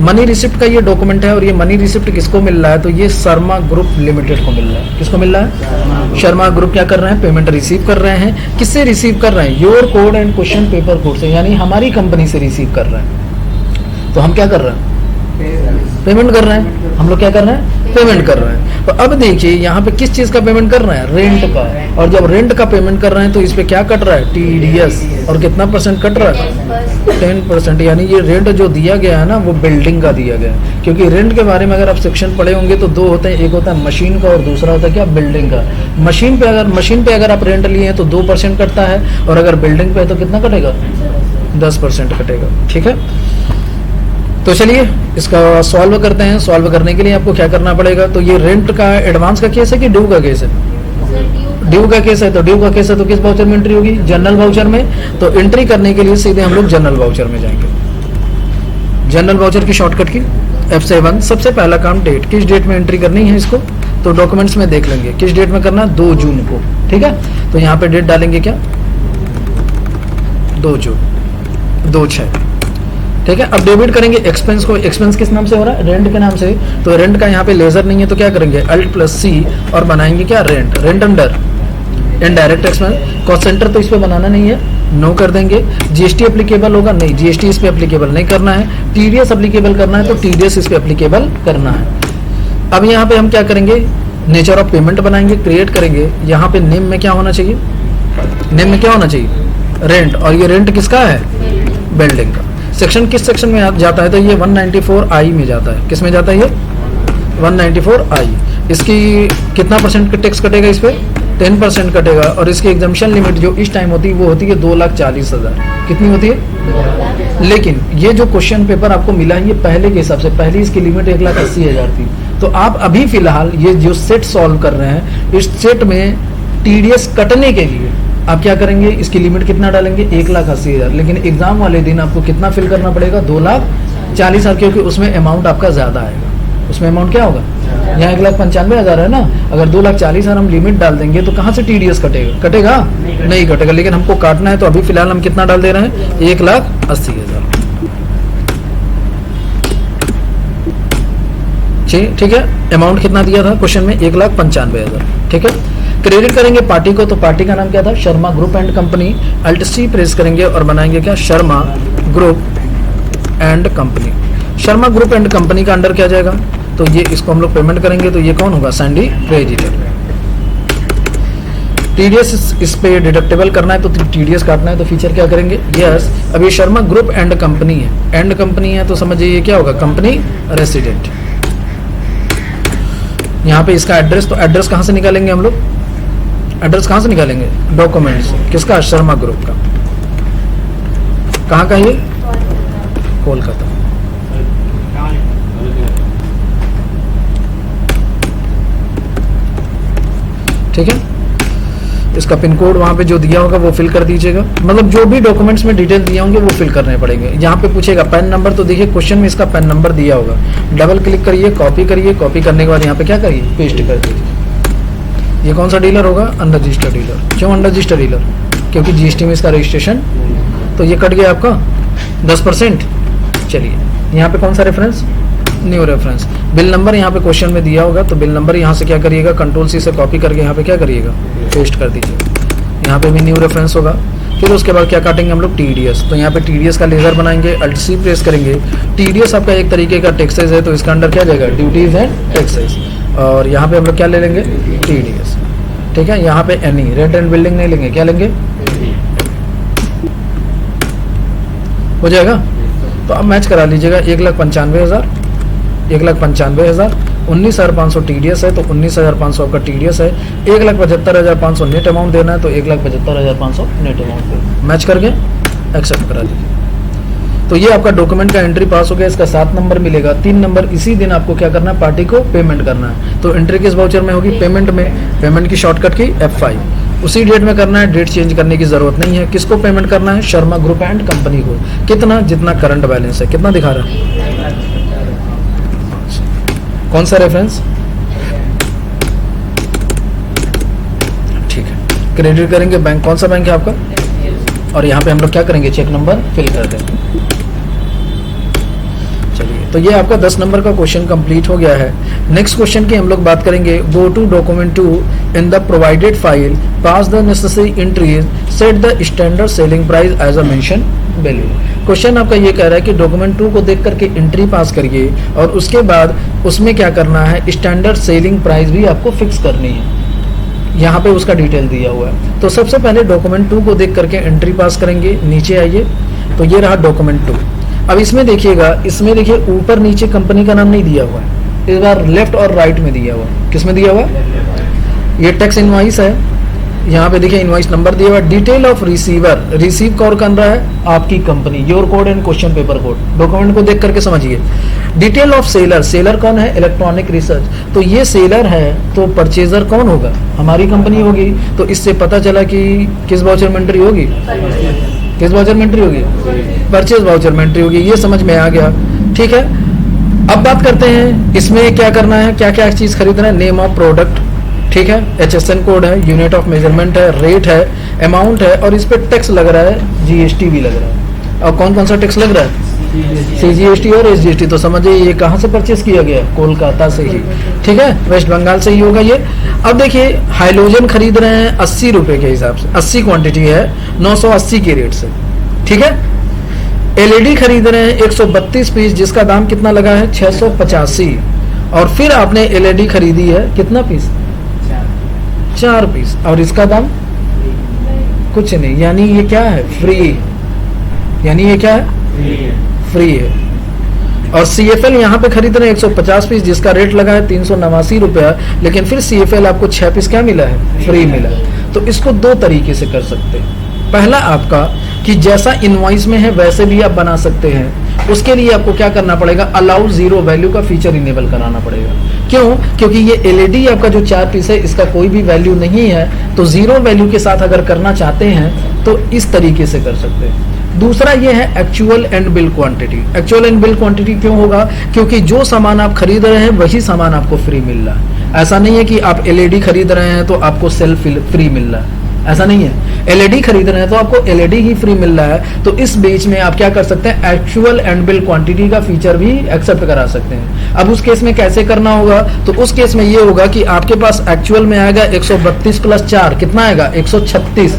मनी रिसिप्ट का ये डॉक्यूमेंट है। और ये मनी रिसिप्ट किसको मिल रहा है, तो ये शर्मा ग्रुप लिमिटेड को मिल रहा है। किसको मिल रहा है, शर्मा ग्रुप क्या कर रहे हैं, पेमेंट रिसीव कर रहे हैं। किससे रिसीव कर रहे हैं, your code and question paper code से, यानी हमारी कंपनी से रिसीव कर रहे हैं। तो हम क्या कर रहे हैं, पेमेंट कर रहे हैं। हम लोग क्या कर रहे हैं, पेमेंट कर रहे हैं। तो अब देखिए यहाँ पे किस चीज का पेमेंट कर रहे हैं, रेंट का। और जब रेंट का पेमेंट कर रहे हैं तो इस पे क्या कट रहा है, TDS। और कितना परसेंट कट रहा है, 10%। यानी ये रेंट जो दिया गया है ना, वो बिल्डिंग का दिया गया है। क्योंकि रेंट के बारे में अगर आप सेक्शन पढ़े होंगे तो 2 होते हैं, एक होता है मशीन का और दूसरा होता है क्या, बिल्डिंग का। मशीन पे अगर आप रेंट लिए हैं तो 2% कटता है, और अगर बिल्डिंग पे है तो कितना कटेगा, 10% कटेगा, ठीक है। तो चलिए इसका सॉल्व करते हैं। सॉल्व करने के लिए आपको क्या करना पड़ेगा, तो ये रेंट का एडवांस का केस है कि ड्यू का केस है, ड्यू का केस है। तो ड्यू का केस है तो किस वाउचर में एंट्री होगी, जनरल वाउचर में। तो एंट्री करने के लिए सीधे हम लोग जनरल वाउचर में जाएंगे। जनरल वाउचर की शॉर्टकट की F7 सबसे पहला काम डेट, किस डेट में एंट्री करनी है इसको, तो डॉक्यूमेंट्स में देख लेंगे किस डेट में करना है, 2 जून को, ठीक है। तो यहाँ पे डेट डालेंगे क्या, 2 जून 26, ठीक है। अब डेबिट करेंगे एक्सपेंस को, एक्सपेंस किस नाम से हो रहा है, रेंट के नाम से, तो रेंट का यहाँ पे लेजर नहीं है तो क्या करेंगे Alt+C और बनाएंगे क्या, rent, rent under indirect expense. Cost centre तो इस पे बनाना नहीं है, नो कर देंगे। जीएसटी एप्लीकेबल होगा, नहीं जीएसटी इस पे एप्लीकेबल नहीं करना है। टीडीएस एप्लीकेबल करना है तो टीडीएस इस पे एप्लीकेबल करना है। अब यहाँ पे हम क्या करेंगे, नेचर ऑफ पेमेंट बनाएंगे, क्रिएट करेंगे। यहाँ पे नेम में क्या होना चाहिए, नेम में क्या होना चाहिए, रेंट, और ये रेंट किसका है, बिल्डिंग का। सेक्शन किस सेक्शन में जाता है, तो ये 194I में जाता है, किस में जाता है ये 194I। इसकी कितना परसेंट का टैक्स कटेगा, इस पे 10% कटेगा, और इसकी एग्जम्पशन लिमिट जो इस टाइम होती है वो होती है 2,40,000, कितनी होती है। लेकिन ये जो क्वेश्चन पेपर आपको मिला है ये पहले के हिसाब से, पहले इसकी लिमिट 1,80,000 थी। तो आप अभी फिलहाल ये जो सेट सॉल्व कर रहे हैं, इस सेट में टीडीएस कटने के लिए आप क्या करेंगे, इसकी लिमिट कितना डालेंगे, 1,80,000। लेकिन एग्जाम वाले दिन आपको कितना फिल करना पड़ेगा, 2,40,000, क्योंकि उसमें अमाउंट आपका ज्यादा आएगा। उसमें अमाउंट क्या होगा, यहाँ 1,95,000 है ना, अगर 2,40,000 हम लिमिट डाल देंगे तो कहाँ से टीडीएस कटेगा, कटेगा नहीं कटेगा। लेकिन हमको काटना है तो अभी फिलहाल हम कितना डाल दे रहे हैं, 1,80,000, ठीक है। अमाउंट कितना दिया था क्वेश्चन में, 1,95,000, ठीक है। क्रेडिट करेंगे पार्टी को, तो पार्टी का नाम क्या था, Sharma group and company. Alt+C press करेंगे और बनाएंगे क्या, Sharma group and company. Sharma group and company का अंडर क्या जाएगा, तो ये इसको हम लोग पेमेंट करेंगे, तो ये कौन होगा, सैंडी क्रेडिटर। टीडीएस इस पे डिडक्टेबल करना है तो टीडीएस काटना है, तो फीचर क्या करेंगे, यस। अब ये शर्मा ग्रुप एंड कंपनी है, एंड कंपनी है, तो समझिए ये क्या होगा, कंपनी रेसिडेंट। यहाँ पे इसका एड्रेस, तो एड्रेस कहाँ से निकालेंगे हम लोग, एड्रेस कहाँ से निकालेंगे, डॉक्यूमेंट्स, किसका, शर्मा ग्रुप का। कहाँ का ये, कोलकाता। ठीक है, इसका पिन कोड वहां पे जो दिया होगा वो फिल कर दीजिएगा। मतलब जो भी डॉक्यूमेंट्स में डिटेल दिए होंगे वो फिल करने पड़ेंगे। यहाँ पे पूछेगा पैन नंबर, तो देखिए क्वेश्चन में इसका पैन नंबर दिया होगा, डबल क्लिक करिए, कॉपी करिए, कॉपी करने के बाद यहाँ पे क्या करिए, पेस्ट कर दीजिए। ये कौन सा डीलर होगा, अनरजिस्टर्ड डीलर। क्यों अनरजिस्टर्ड डीलर, क्योंकि जीएसटी में इसका रजिस्ट्रेशन, तो ये कट गया आपका 10%। चलिए यहाँ पे कौन सा reference, new reference. Bill number यहाँ पे क्वेश्चन में दिया होगा, तो बिल नंबर यहाँ से क्या करिएगा, Ctrl+C से कॉपी करके यहाँ पे क्या करिएगा, पेस्ट कर दीजिए। यहाँ पे भी न्यू रेफरेंस होगा। फिर उसके बाद क्या काटेंगे हम लोग, टीडीएस। तो यहाँ पे टीडीएस का लेजर बनाएंगे, Alt+C प्रेस करेंगे। टीडीएस आपका एक तरीके का टैक्सेस है, तो इसका अंडर क्या जाएगा, ड्यूटीज एंड टैक्सेस। और यहाँ पे हम लोग क्या ले लेंगे, टीडीएस, ठीक है। यहाँ पे एनी रेंट एंड बिल्डिंग नहीं लेंगे, क्या लेंगे, हो जाएगा। तो अब मैच करा लीजिएगा, 1,95,000, 1,95,000, 19,500 टीडीएस है, तो 19,500 आपका टीडीएस है। 1,75,500 नेट अमाउंट देना है, तो 1,75,500 नेट अमाउंट देना। मैच करके एक्सेप्ट करा लीजिए। तो ये आपका डॉक्यूमेंट का एंट्री पास हो गया। इसका 7 नंबर मिलेगा, 3 नंबर इसी दिन आपको क्या करना है, पार्टी को पेमेंट करना है। तो एंट्री किस वाउचर में होगी, पेमेंट में। पेमेंट की शॉर्टकट की F5, उसी डेट में करना है, डेट चेंज करने की जरूरत नहीं है। किसको पेमेंट करना है, शर्मा ग्रुप एंड कंपनी को। कितना, जितना करंट बैलेंस है, कितना दिखा रहा है, कौन सा रेफरेंस, ठीक है। क्रेडिट करेंगे बैंक, कौन सा बैंक है आपका, और यहाँ पे हम लोग क्या करेंगे, चेक नंबर फिल कर देंगे। चलिए, तो ये आपका 10 नंबर का क्वेश्चन कंप्लीट हो गया है। नेक्स्ट क्वेश्चन की हम लोग बात करेंगे, go to document 2 in the provided file, pass the necessary entries, set the standard selling price as a mention value. Question आपका ये कह रहा है कि डॉक्यूमेंट 2 को देख करके एंट्री पास करिए, और उसके बाद उसमें क्या करना है, स्टैंडर्ड सेलिंग प्राइस भी आपको फिक्स करनी है। यहाँ पे उसका डिटेल दिया हुआ है। तो सबसे पहले डॉक्यूमेंट 2 को देख करके एंट्री पास करेंगे। नीचे आइए, तो ये रहा डॉक्यूमेंट 2। अब इसमें देखिएगा, इसमें देखिए ऊपर नीचे कंपनी का नाम नहीं दिया हुआ है, इस बार लेफ्ट और राइट में दिया हुआ है। किस में दिया हुआ है, ये टैक्स इनवॉइस है। यहाँ पे देखिए इनवॉइस नंबर दिया हुआ है। डिटेल ऑफ रिसीवर, रिसीव कौन कर रहा है, आपकी company. Your code and question paper code. Document को देख करके समझिए। डिटेल ऑफ सेलर, सेलर कौन है, इलेक्ट्रॉनिक रिसर्च। तो ये सेलर है, तो परचेजर कौन होगा, हमारी कंपनी होगी। तो इससे पता चला कि किस वाउचर में एंट्री होगी, किस वाउचर में एंट्री होगी, परचेज वाउचर में एंट्री होगी। ये समझ में आ गया, ठीक है। अब बात करते हैं इसमें क्या करना है, क्या क्या चीज खरीदना है। नेम ऑफ प्रोडक्ट, ठीक है, HSN कोड है, यूनिट ऑफ मेजरमेंट है, रेट है, अमाउंट है, और इस पे टैक्स लग रहा है, GST भी लग रहा है। और कौन कौन सा टैक्स लग रहा है? CGST और SGST। तो समझिए ये कहाँ से परचेस किया गया है? कोलकाता से ही, ठीक है, वेस्ट बंगाल से ही होगा ये। अब देखिए हाइलोजन खरीद रहे हैं 80 रुपए के हिसाब से, 80 क्वांटिटी है, 980 के रेट से, ठीक है। LED खरीद रहे हैं 132 पीस, जिसका दाम कितना लगा है? 685। और फिर आपने LED खरीदी है कितना पीस? 4 पीस, और इसका दाम कुछ नहीं, यानी ये क्या है? फ्री। यानी ये क्या है? फ्री है। और CFL यहाँ पे खरीद रहे हैं 150 पीस, जिसका रेट लगा है 389 रुपया, लेकिन फिर CFL आपको 6 पीस क्या मिला है? फ्री मिला। तो इसको दो तरीके से कर सकते हैं। पहला आपका कि जैसा इनवॉइस में है वैसे भी आप बना सकते हैं। उसके लिए आपको क्या करना पड़ेगा? अलाउ जीरो वैल्यू का फीचर इनेबल कराना पड़ेगा। क्यों? क्योंकि ये LED आपका जो 4 पीस है इसका कोई भी वैल्यू नहीं है, तो जीरो वैल्यू के साथ अगर करना चाहते हैं तो इस तरीके से कर सकते हैं। दूसरा ये है actual and bill quantity. Actual and bill quantity क्यों होगा? क्योंकि जो सामान आप खरीद रहे हैं वही सामान आपको फ्री मिल रहा है। ऐसा नहीं है कि आप LED खरीद रहे हैं तो आपको सेल्फ फ्री मिल रहा है, ऐसा नहीं है। LED खरीद रहे हैं तो आपको LED ही फ्री मिल रहा है। तो इस बीच में आप क्या कर सकते हैं? एक्चुअल एंड बिल क्वांटिटी का फीचर भी एक्सेप्ट करा सकते हैं। अब उस केस में कैसे करना होगा? तो उस केस में ये होगा कि आपके पास एक्चुअल में आएगा 132 प्लस 4 कितना आएगा? 136,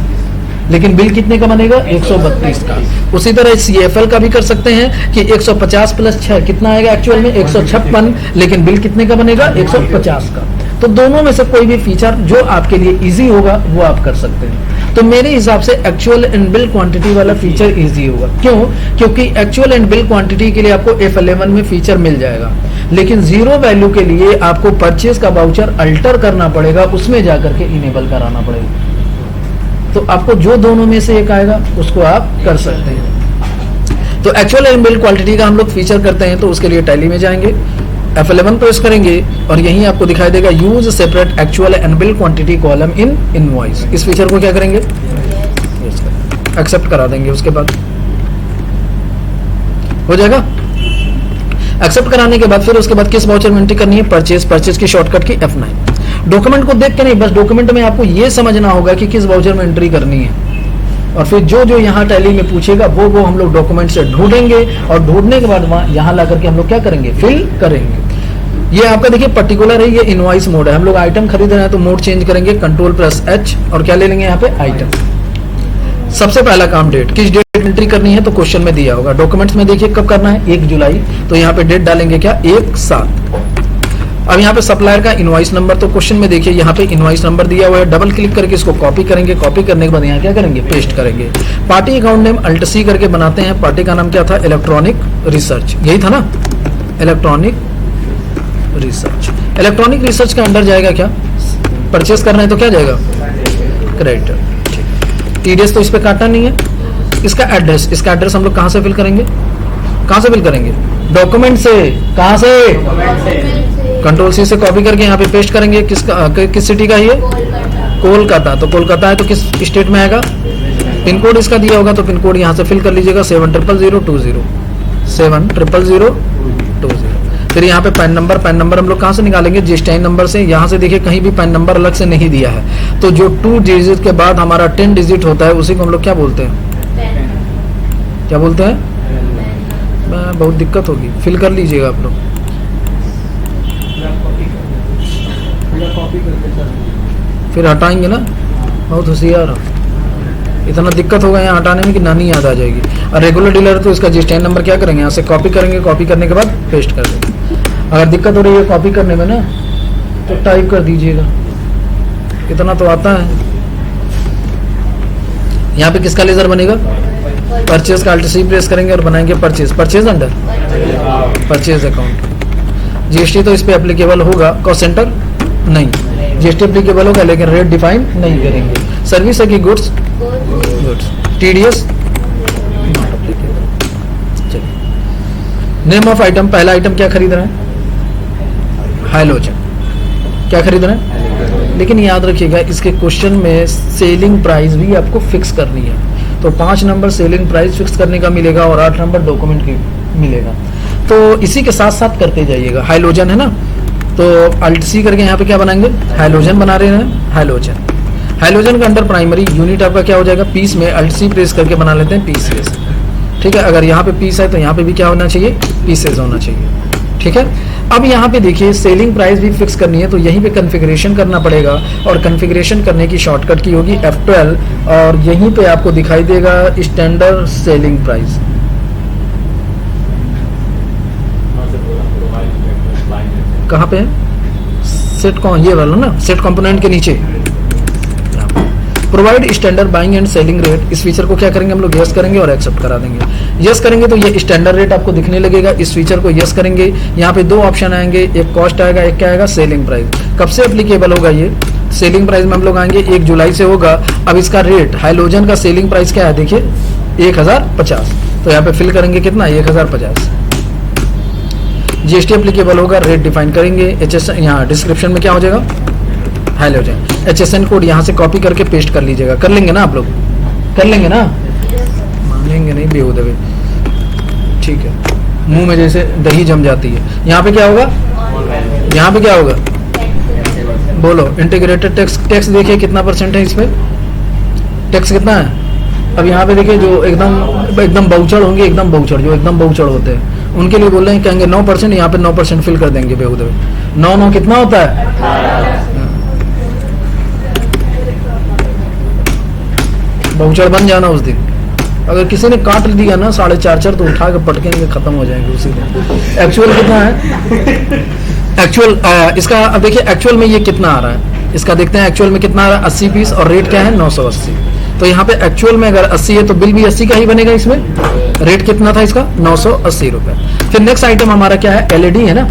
लेकिन बिल कितने का बनेगा? 132 का। उसी तरह CFL का भी कर सकते हैं कि 150 प्लस 6 कितना आएगा? एक्चुअल में 156, लेकिन बिल कितने का बनेगा? 150 का। तो दोनों में से कोई भी फीचर जो आपके लिए इजी होगा वो आप कर सकते हैं। तो मेरे हिसाब से एक्चुअल एंड बिल क्वांटिटी वाला फीचर इजी होगा। क्यों? क्योंकि एक्चुअल एंड बिल क्वांटिटी के लिए आपको F11 में फीचर मिल जाएगा, लेकिन जीरो वैल्यू के लिए आपको परचेज का वाउचर अल्टर करना पड़ेगा, उसमें जाकर के इनेबल कराना पड़ेगा। तो आपको जो दोनों में से एक आएगा उसको आप कर सकते हैं। तो एक्चुअल एंड बिल क्वांटिटी का हम लोग फीचर करते हैं, तो उसके लिए टैली में जाएंगे, F11 प्रेस करेंगे और यहीं आपको दिखाई देगा use separate actual and bill quantity column in invoice. इस फीचर को क्या करेंगे? एक्सेप्ट करा देंगे। उसके बाद हो जाएगा। एक्सेप्ट कराने के बाद फिर उसके बाद किस वाउचर में एंट्री करनी है? परचेज की शॉर्टकट की F9। डॉक्यूमेंट को देख के नहीं, बस डॉक्यूमेंट में आपको ये समझना होगा कि किस वाउचर में एंट्री करनी है, और फिर जो जो यहाँ टैली में पूछेगा वो हम लोग डॉक्यूमेंट से ढूंढेंगे, और ढूंढने के बाद वहाँ यहाँ ला करके हम लोग क्या करेंगे? फिल करेंगे। ये आपका देखिए पर्टिकुलर है, ये इनवॉइस मोड है। हम लोग आइटम खरीद रहे हैं तो मोड चेंज करेंगे, Ctrl+H, और क्या ले लेंगे यहाँ पे? आइटम। सबसे पहला काम डेट, किस डेट एंट्री करनी है? तो क्वेश्चन में दिया होगा। डॉक्यूमेंट्स में देखिए कब करना है? 1 जुलाई। तो यहाँ पे डेट डालेंगे क्या? 1/7। अब यहाँ पे सप्लायर का इनवॉइस नंबर, तो क्वेश्चन में देखिए यहाँ पे इनवॉइस नंबर दिया हुआ है। डबल क्लिक करके इसको कॉपी करेंगे, कॉपी करने के बाद यहाँ क्या करेंगे? पेस्ट करेंगे। पार्टी अकाउंट नेम Alt+C करके बनाते हैं। पार्टी का नाम क्या था? इलेक्ट्रॉनिक रिसर्च, यही था ना? Electronic research. इलेक्ट्रॉनिक रिसर्च के अंडर जाएगा क्या? परचेस कर रहे हैं तो क्या जाएगा? क्रेडिटर। TDS तो इस पे काटना नहीं है। इसका एड्रेस हम लोग कहाँ से फिल करेंगे? कहाँ से फिल करेंगे? डॉक्यूमेंट से। कहाँ से? Ctrl+C से कॉपी करके यहाँ पे पेस्ट करेंगे। किस सिटी का ये? कोलकाता। तो कोलकाता है तो किस स्टेट में आएगा? पिन कोड इसका दिया होगा, तो पिन कोड यहाँ से फिल कर लीजिएगा 70020 70020। फिर यहाँ पे पैन नंबर हम लोग कहाँ से निकालेंगे? GSTIN नंबर से। यहाँ से देखिए कहीं भी पैन नंबर अलग से नहीं दिया है, तो जो 2 डिजिट के बाद हमारा 10 डिजिट होता है उसी को हम लोग क्या बोलते हैं? क्या बोलते हैं? बहुत दिक्कत होगी, फिल कर लीजिएगा आप लोग। फिर हटाएंगे ना, बहुत होशियार हो। इतना दिक्कत होगा यहाँ हटाने में कि नानी याद आ जाएगी। और रेगुलर डीलर तो इसका GSTIN नंबर क्या करेंगे? यहाँ से कॉपी करेंगे, कॉपी करने के बाद पेस्ट कर देंगे। अगर दिक्कत हो रही है कॉपी करने में ना, तो टाइप कर दीजिएगा, इतना तो आता है। यहाँ पे किसका लेजर बनेगा? परचेज का Alt+C प्रेस करेंगे और बनाएंगे purchase under purchase account. GST तो इस पे एप्लीकेबल होगा, कॉस्ट सेंटर नहीं। GST एप्लीकेबल होगा लेकिन रेट डिफाइन नहीं करेंगे। सर्विस है कि गुड्स? TDS not applicable. चलिए, नेम ऑफ आइटम, पहला आइटम क्या खरीद रहे हैं? हाइलोजन। क्या खरीद रहे हैं? लेकिन याद रखिएगा इसके क्वेश्चन में सेलिंग प्राइस भी आपको फिक्स करनी है। तो 5 नंबर सेलिंग प्राइस फिक्स करने का मिलेगा और 8 नंबर डॉक्यूमेंट की मिलेगा। तो इसी के साथ साथ करते जाइएगा। हाइलोजन है ना, तो अल्ट सी करके यहाँ पे क्या बनाएंगे, हाइलोजन बना रहे हैं, हाइलोजन। हाइलोजन का अंडर प्राइमरी यूनिट आपका क्या हो जाएगा, पीस में अल्ट सी प्रेस करके बना लेते हैं पीसीएस। ठीक है, अगर यहाँ पे पीस है तो यहाँ पे भी क्या होना चाहिए, पीसेस होना चाहिए। ठीक है, अब यहाँ पे देखिए सेलिंग प्राइस भी फिक्स करनी है, तो यहीं पे कॉन्फ़िगरेशन करना पड़ेगा, और कॉन्फ़िगरेशन करने की शॉर्टकट की होगी F12, और यहीं पे आपको दिखाई देगा स्टैंडर्ड सेलिंग प्राइस। कहाँ पे है, सेट कौन, ये वाला ना, सेट कंपोनेंट के नीचे provide standard buying and selling rate. इस फीचर को क्या करेंगे हम लोग, यस करेंगे और एक्सेप्ट करा देंगे। यस करेंगे तो ये स्टैंडर्ड रेट आपको दिखने लगेगा। इस फीचर को यस करेंगे, यहाँ पे दो ऑप्शन आएंगे, एक कॉस्ट आएगा, एक क्या आएगा, सेलिंग प्राइस। कब से एप्लीकेबल होगा ये, सेलिंग प्राइस में हम लोग आएंगे 1 जुलाई से होगा। अब इसका रेट, हाइलोजन का सेलिंग प्राइस क्या है, देखिए 1050, तो यहाँ पे फिल करेंगे कितना, 1050। जीएसटी एप्लीकेबल होगा, रेट डिफाइन करेंगे। एचएस यहाँ डिस्क्रिप्शन में क्या हो जाएगा, हाइलोजन। एचएसएन कोड यहाँ से कॉपी करके पेस्ट कर लीजिएगा। कर लेंगे ना आप लोग, कर लेंगे ना, मानेंगे नहीं बेहूदे हुए। ठीक है, मुंह में जैसे दही जम जाती है। यहाँ पे क्या होगा, यहाँ पे क्या होगा, बोलो, इंटीग्रेटेड टैक्स। टैक्स देखिए कितना परसेंट है इस पे, टैक्स कितना है। अब यहाँ पे देखिए जो एकदम बाउचर होंगे, एकदम बाउचर, जो एकदम बाउचर होते हैं उनके लिए बोल रहे हैं, कहेंगे 9%, यहाँ पे 9% फिल कर देंगे बेहूदे हुए। 9 कितना होता है, बाउचर बन जाना उस दिन। अगर किसी ने काट दिया ना 4.5 तो उठा के पटकेंगे, खत्म हो जाएंगे उसी दिन। एक्चुअल कितना है, एक्चुअल इसका अब देखिए एक्चुअल में ये कितना आ रहा है, इसका देखते हैं एक्चुअल में कितना आ रहा है, 80 पीस, और रेट क्या है 980। तो यहाँ पे एक्चुअल में अगर 80 है तो बिल भी 80 का ही बनेगा। इसमें रेट कितना था इसका, 980 रुपए। फिर नेक्स्ट आइटम हमारा क्या है, एलईडी है ना,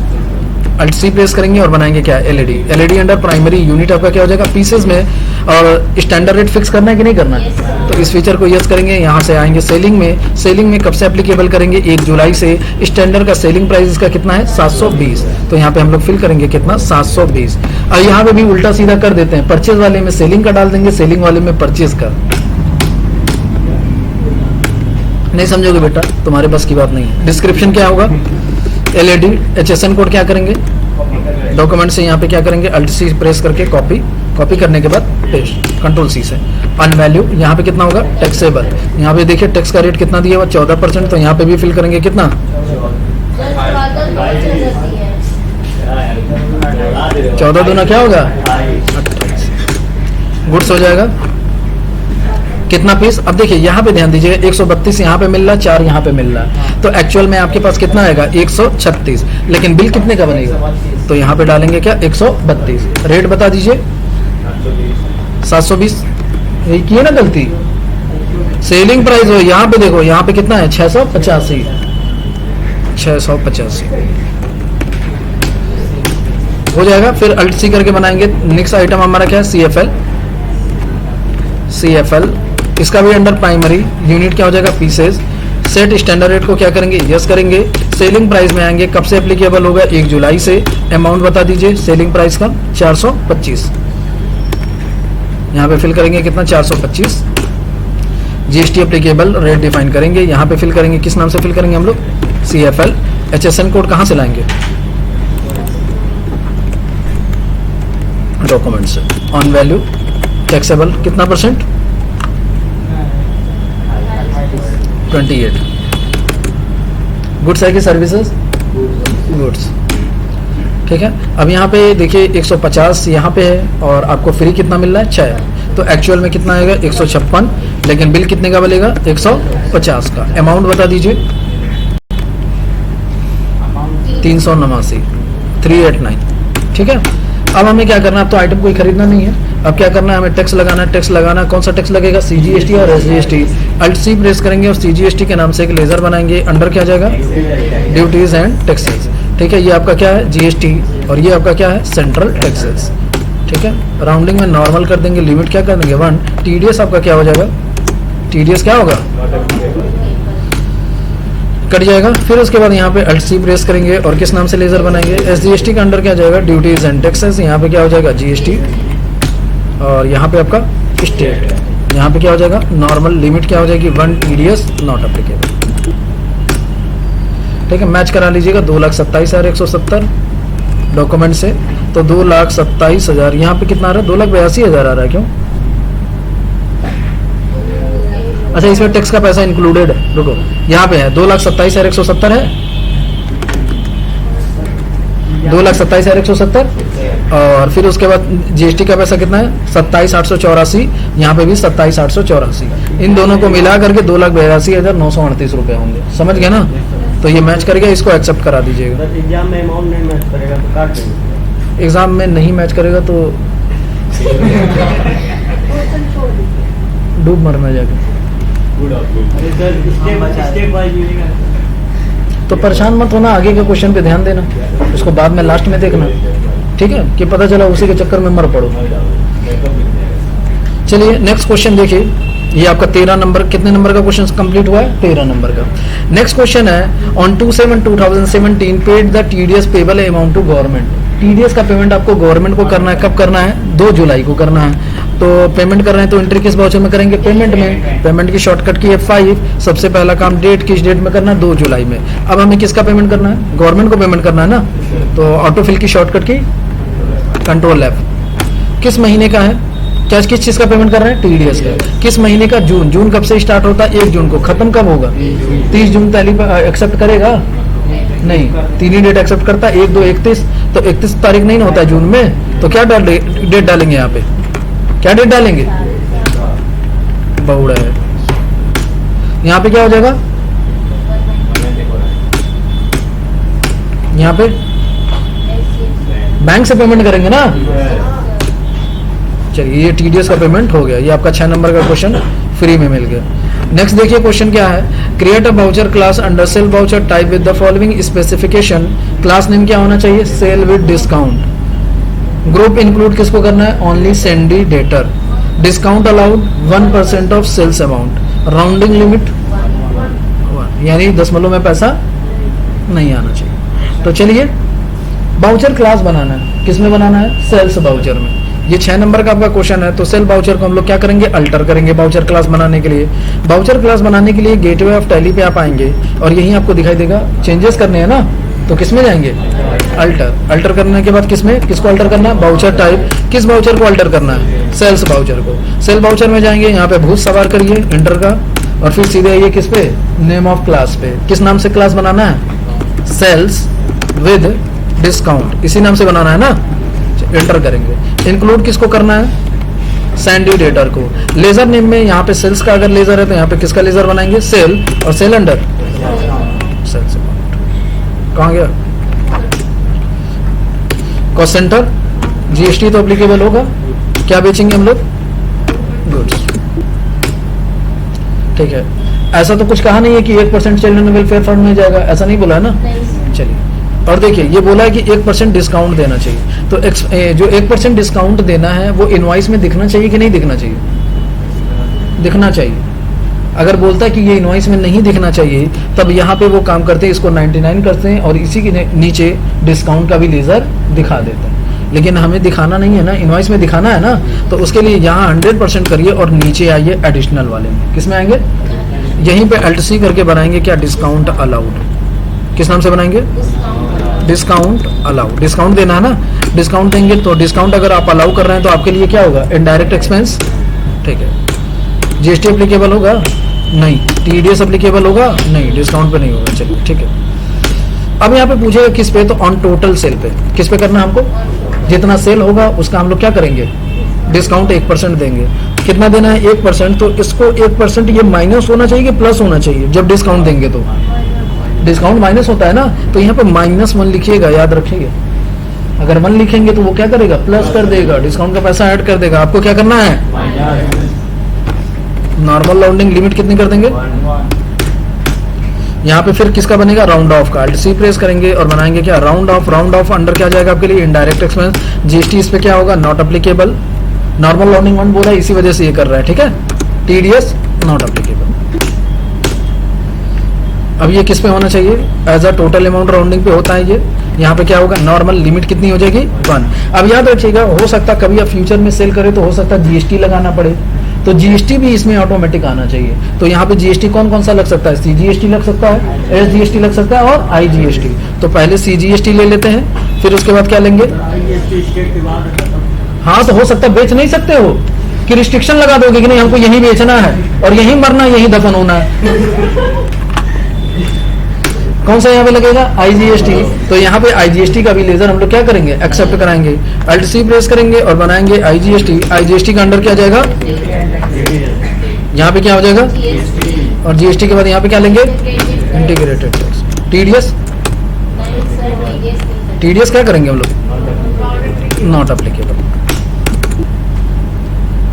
अल्ट सी प्रेस करेंगे और बनाएंगे क्या, LED. LED under primary unit आपका क्या हो जाएगा, पीसेस में, और स्टैंडर्ड रेट फिक्स करना है कि नहीं करना है, तो इस फीचर को यस करेंगे। यहाँ से आएंगे सेलिंग में, सेलिंग में कब से एप्लीकेबल करेंगे, 1 जुलाई से। स्टैंडर्ड का सेलिंग प्राइस इसका कितना है, 720, तो यहाँ पे हम लोग फिल करेंगे कितना, 720। और यहाँ पे भी उल्टा सीधा कर देते हैं, परचेज वाले में सेलिंग का डाल देंगे, सेलिंग वाले में परचेज का। नहीं समझोगे बेटा, तुम्हारे पास की बात नहीं है। डिस्क्रिप्शन क्या होगा, एलईडी। एचएसएन कोड क्या करेंगे, डॉक्यूमेंट से यहाँ पे क्या करेंगे, अल्ट सी प्रेस करके कॉपी करने के बाद पेस्ट, कंट्रोल सी से। अनवैल्यू यहाँ पे कितना होगा, टैक्सेबल। यहाँ पे देखिए टैक्स का रेट कितना दिया हुआ, 14%, तो यहाँ पे भी फिल करेंगे कितना, 14 दूना क्या होगा, 28। गुड्स हो जाएगा कितना पीस। अब देखिए यहाँ पे ध्यान दीजिएगा, 132 यहाँ पे मिल रहा है, 4 यहाँ पे मिल रहा है, तो एक्चुअल में आपके पास कितना आएगा, 136। लेकिन बिल कितने का बनेगा, तो यहाँ पे डालेंगे क्या, 132। रेट बता दीजिए, 720। यही की है ना गलती, सेलिंग प्राइस हो, यहाँ पे देखो, यहाँ पे कितना है, 685, 685 हो जाएगा। फिर अल्ट सी करके बनाएंगे। नेक्स्ट आइटम हमारा क्या है, CFL। इसका भी अंडर प्राइमरी यूनिट क्या हो जाएगा, पीसेस। सेट स्टैंडर्ड रेट को क्या करेंगे, यस करेंगे। सेलिंग प्राइस में आएंगे, कब से एप्लीकेबल होगा, 1 जुलाई से। अमाउंट बता दीजिए सेलिंग प्राइस का, 425। यहाँ पे फिल करेंगे कितना, 425। जीएसटी एप्लीकेबल, रेट डिफाइन करेंगे, यहाँ पे फिल करेंगे, किस नाम से फिल करेंगे हम लोग, CFL। HSN कोड कहाँ से लाएंगे, डॉक्यूमेंट से। ऑन वैल्यू टैक्सेबल कितना परसेंट, 28। गुड्स है कि सर्विसेज, गुड्स। ठीक है, अब यहाँ पे देखिए 150 यहाँ पे है, और आपको फ्री कितना मिल रहा है, 6। तो एक्चुअल में कितना आएगा, 156, लेकिन बिल कितने का बनेगा, 150 का। अमाउंट बता दीजिए, 389, 389। ठीक है, अब हमें क्या करना है, अब तो आइटम कोई खरीदना नहीं है, अब क्या करना है, हमें टैक्स लगाना है। टैक्स लगाना, कौन सा टैक्स लगेगा, CGST और SGST। अल्ट सी प्रेस करेंगे और CGST के नाम से एक लेजर बनाएंगे, अंडर क्या जाएगा, ड्यूटीज एंड टैक्सेस। ठीक है, ये आपका क्या है, GST, और ये आपका क्या है, सेंट्रल टैक्सेस। ठीक है, राउंडिंग में नॉर्मल कर देंगे, लिमिट क्या कर देंगे, 1। TDS आपका क्या हो जाएगा, TDS क्या होगा, कट जाएगा। फिर उसके बाद यहाँ पे अल्ट सी प्रेस करेंगे और किस नाम से लेजर बनाएंगे, SGST का अंडर क्या जाएगा, ड्यूटीज एंड टैक्सेस। यहाँ पे क्या हो जाएगा, GST, और यहाँ पे आपका स्टेट, यहाँ पे क्या हो जाएगा, नॉर्मल। लिमिट क्या हो जाएगी, 1 TDS, नॉट एप्लीकेबल। ठीक है, मैच करा लीजिएगा 2,27,170 डॉक्यूमेंट से, तो 2,27,000 यहाँ पे कितना आ रहा है, 2,82,000 आ रहा है। क्यों? अच्छा, इसमें टैक्स का पैसा इंक्लूडेड है, रुको यहाँ पे है 2,27,170 है, 2,27,170 और फिर उसके बाद जीएसटी का पैसा कितना है 27,884, यहाँ पे भी 27,884, इन दोनों को मिला करके 2,82,938 रुपए होंगे। समझ गए ना? तो ये मैच करके इसको एक्सेप्ट करा दीजिएगा। एग्जाम में अमाउंट नहीं मैच करेगा तो काट देंगे। एग्जाम में नहीं मैच करेगा तो डूब मरना जाके। अरे सर स्टेप वाइज मिलेगा। तो परेशान मत होना, आगे के क्वेश्चन पे ध्यान देना, उसको बाद में लास्ट में देखना, ठीक है, कि पता चला उसी के चक्कर में मर पड़ो। चलिए नेक्स्ट क्वेश्चन देखिए, ये आपका 13 नंबर, कितने नंबर का क्वेश्चन कंप्लीट हुआ है? 13 नंबर का। नेक्स्ट क्वेश्चन है, on 2/7/2017 paid the TDS payable amount to government. TDS का पेमेंट आपको गवर्नमेंट को करना है, कब करना है? 2 जुलाई को करना है। तो पेमेंट कर रहे हैं तो एंट्री किस वाउचर में करेंगे? पेमेंट में। पेमेंट की शॉर्टकट की है 5। सबसे पहला काम डेट, किस डेट में करना है? 2 जुलाई में। अब हमें किसका पेमेंट करना है? गवर्नमेंट को पेमेंट करना है ना, तो ऑटोफिल की शॉर्टकट की Ctrl+F। किस महीने का है? क्या किस चीज का पेमेंट कर रहे हैं? टीडीएस का। किस महीने का? जून। जून कब से स्टार्ट होता है? 1 जून को। खत्म कब होगा? 30 जून तक एक्सेप्ट करेगा? नहीं, 3 ही डेट एक्सेप्ट करता है, 1, 2, 31। तो 31 तारीख नहीं ना होता है जून में, तो क्या डेट डालेंगे यहाँ पे? क्या डेट डालेंगे? बहुड़ा है। यहाँ पे क्या हो जाएगा? यहाँ पे बैंक से पेमेंट करेंगे ना। चलिए ये टीडीएस का पेमेंट हो गया। ये आपका 6 नंबर का क्वेश्चन फ्री में मिल गया। नेक्स्ट देखिए क्वेश्चन क्या है, create a voucher class under sale voucher type with the following specification. Class name क्या होना चाहिए? Sale with discount. Group include किसको करना है? Only sundry debtor. Discount allowed 1% of sales amount. Rounding limit 1, यानी दशमलव में पैसा नहीं आना चाहिए। तो चलिए वाउचर क्लास बनाना है, किसमें बनाना है? सेल्स वाउचर में। ये 6 नंबर का आपका क्वेश्चन है। तो सेल वाउचर को हम लोग क्या करेंगे? अल्टर करेंगे वाउचर क्लास बनाने के लिए। वाउचर क्लास बनाने के लिए गेटवे ऑफ टैली पे आप आएंगे और यहीं आपको दिखाई देगा चेंजेस करने हैं ना, तो किसमें जाएंगे? अल्टर। अल्टर करने के बाद किसमें, किसको अल्टर करना है? Voucher type. किस वाउचर को अल्टर करना है? सेल्स वाउचर को। सेल वाउचर में जाएंगे, यहाँ पे भूत सवार करिए इंटर का, और फिर सीधे आइए किस पे? नेम ऑफ क्लास पे। किस नाम से क्लास बनाना है? सेल्स विद डिस्काउंट, इसी नाम से बनाना है ना। एंटर करेंगे। इंक्लूड किसको करना है? सैंडी डेटर को। लेजर नेम में यहाँ पे सेल्स का अगर लेजर है तो यहाँ पे किसका लेजर बनाएंगे? सेल, और सेल अंडर सेल्स अमाउंट। कहाँ गया? Cost centre. जीएसटी तो अप्लीकेबल होगा। क्या बेचेंगे हम लोग? गुड्स। ठीक है, ऐसा तो कुछ कहा नहीं है कि 1% चिल्ड्रन वेलफेयर फंड में जाएगा, ऐसा नहीं बोला है ना। चलिए, और देखिए ये बोला है कि 1% डिस्काउंट देना चाहिए। तो जो 1% डिस्काउंट देना है वो इनवॉइस में दिखना चाहिए कि नहीं दिखना चाहिए? दिखना चाहिए। अगर बोलता है कि ये इनवॉइस में नहीं दिखना चाहिए, तब यहाँ पे वो काम करते हैं, इसको 99 करते हैं और इसी के नीचे डिस्काउंट का भी लेजर दिखा देते हैं। लेकिन हमें दिखाना नहीं है ना, इनवॉइस में दिखाना है ना, तो उसके लिए यहाँ 100% करिए और नीचे आइए एडिशनल वाले में। किसमें आएंगे? यहीं पे Alt+C करके बनाएंगे क्या? Discount allowed. किस नाम से बनाएंगे? Discount allow. डिस्काउंट देना है ना, डिस्काउंट देंगे तो डिस्काउंट अगर आप अलाउ कर रहे हैं तो आपके लिए क्या होगा? Indirect expense. ठीक है, जीएसटी एप्लीकेबल होगा? नहीं। टीडीएस एप्लीकेबल होगा? नहीं, डिस्काउंट पे नहीं होगा। चलिए ठीक है। अब यहाँ पे पूछेगा किस पे, तो ऑन टोटल सेल पे। किस पे करना है हमको? जितना सेल होगा उसका हम लोग क्या करेंगे? डिस्काउंट 1% देंगे। कितना देना है? 1%। तो इसको 1% ये माइनस होना चाहिए कि प्लस होना चाहिए? जब डिस्काउंट देंगे तो डिस्काउंट माइनस होता है ना, तो यहाँ पे -1 लिखिएगा, याद रखिएगा। अगर 1 लिखेंगे तो वो क्या करेगा? प्लस कर देगा, डिस्काउंट का पैसा ऐड कर देगा। आपको क्या करना है? नॉर्मल राउंडिंग लिमिट कितनी कर देंगे? यहाँ पे फिर किसका बनेगा? राउंड ऑफ का। Alt+C प्रेस करेंगे और बनाएंगे क्या? Round of. Round of under क्या जाएगा आपके लिए? Indirect expense. जीएसटी इस पे क्या होगा? Not applicable. नॉर्मल राउंडिंग 1 बोला है, इसी वजह से ये कर रहा है। ठीक है, टीडीएस नॉट अप्लीकेबल। अब ये किस पे होना चाहिए? As a total amount rounding पे होता है ये। यहाँ पे क्या होगा? नॉर्मल लिमिट कितनी हो जाएगी? 1। अब याद रखिएगा, हो सकता कभी आप फ्यूचर में सेल करें तो हो सकता जीएसटी लगाना पड़े, तो जीएसटी भी इसमें ऑटोमेटिक आना चाहिए। तो यहाँ पे जीएसटी कौन कौन सा लग सकता है, सीजीएसटी लग सकता है, एसजीएसटी लग सकता है और आईजीएसटी। तो पहले सीजीएसटी ले लेते हैं, फिर उसके बाद क्या लेंगे, स्टेट के बाद खत्म। हाँ तो हो सकता है बेच नहीं सकते हो कि रिस्ट्रिक्शन लगा दोगे कि नहीं हमको यही बेचना है और यही मरना यही दफन होना है। कौन सा यहाँ पे लगेगा, आईजीएसटी। तो यहाँ पे आईजीएसटी का भी लेजर हम लोग क्या करेंगे, एक्सेप्ट कराएंगे, अल्ट सी प्रेस करेंगे और बनाएंगे आईजीएसटी। आईजीएसटी का अंडर क्या जाएगा, यहाँ पे क्या हो जाएगा, और जीएसटी के बाद यहाँ पे क्या लेंगे, इंटीग्रेटेड टैक्स। टीडीएस, टीडीएस क्या करेंगे हम लोग, नॉट अप्लीकेबल,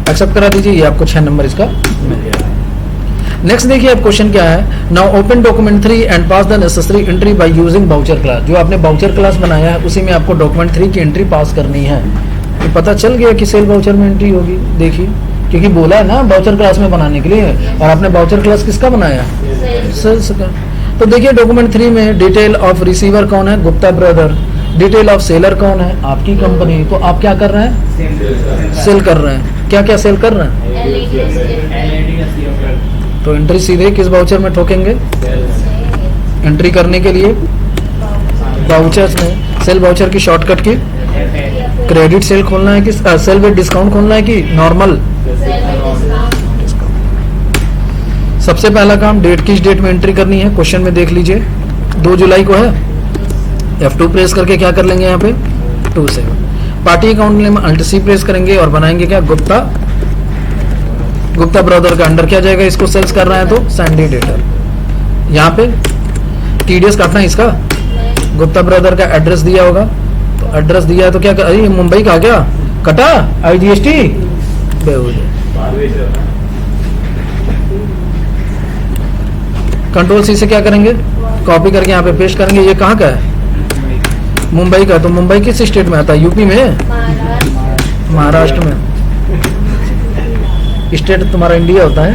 एक्सेप्ट करा दीजिए। ये आपको 6 नंबर इसका मिल जाएगा। नेक्स्ट देखिए अब क्वेश्चन क्या है, now open document 3 and pass the necessary entry by using voucher class. जो आपने बाउचर क्लास बनाया है उसी में आपको डॉक्यूमेंट 3 की एंट्री पास करनी है। तो पता चल गया कि सेल बाउचर में एंट्री होगी, देखिए क्योंकि बोला है ना बाउचर क्लास में बनाने के लिए, और आपने बाउचर क्लास किसका बनाया, सेल्स का। तो देखिए डॉक्यूमेंट 3 में डिटेल ऑफ रिसीवर कौन है, Gupta brother. Detail of seller कौन है, आपकी कंपनी। तो आप क्या कर रहे हैं, सेल कर रहे हैं। क्या क्या सेल कर रहे हैं, तो एंट्री सीधे किस बाउचर में ठोकेंगे, एंट्री करने के लिए बाउचर्स में। सेल बाउचर की शॉर्टकट की क्रेडिट सेल खोलना है कि सेल विद डिस्काउंट खोलना है कि नॉर्मल। सबसे पहला काम डेट, किस डेट में एंट्री करनी है, क्वेश्चन में देख लीजिए 2 जुलाई को है। F2 प्रेस करके क्या कर लेंगे यहाँ पे 27। Party account name alt C press करेंगे और बनाएंगे क्या, गुप्ता, गुप्ता ब्रदर का अंडर क्या जाएगा, इसको सेल्स कर रहा है तो सैंडी डेटर। यहाँ पे टीडीएस काटना है इसका, गुप्ता ब्रदर का एड्रेस दिया होगा, तो एड्रेस दिया है तो क्या, अरे मुंबई का क्या कटा, आईजीएसटी कंट्रोल सी से क्या करेंगे, कॉपी करके यहाँ पे पेस्ट करेंगे। ये कहाँ का है, मुंबई का। तो मुंबई किस स्टेट में आता है, यूपी में, महाराष्ट्र में। स्टेट तुम्हारा इंडिया होता है।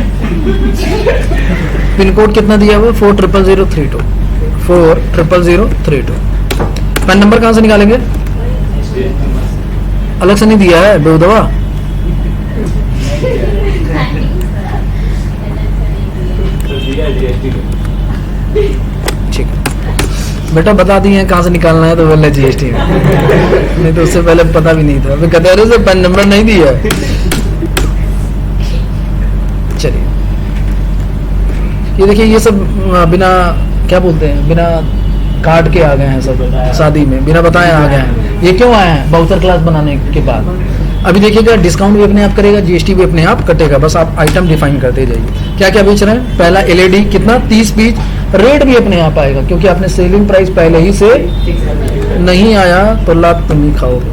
पिन कोड कितना दिया हुआ, 400032, 400032। पैन नंबर कहाँ से निकालेंगे, अलग से नहीं दिया है बेउदवा। ठीक है बेटा, बता दिए कहाँ से निकालना है तो बोले जीएसटी में। नहीं तो उससे पहले पता भी नहीं था, अभी कतरे से पैन नंबर नहीं दिया। चलिए ये देखिए, ये सब बिना क्या बोलते हैं, बिना कार्ड के आ गए हैं सब, शादी में बिना बताए आ गए हैं। ये क्यों आए हैं, बाउचर क्लास बनाने के बाद। अभी देखिएगा डिस्काउंट भी अपने आप करेगा, जीएसटी भी अपने आप कटेगा, बस आप आइटम डिफाइन करते जाइए। क्या क्या बेच रहे हैं, पहला एलईडी कितना 30 पीस, रेट भी अपने आप आएगा क्योंकि आपने सेलिंग प्राइस पहले ही से नहीं आया तो लाभ तुम ही खाओगे।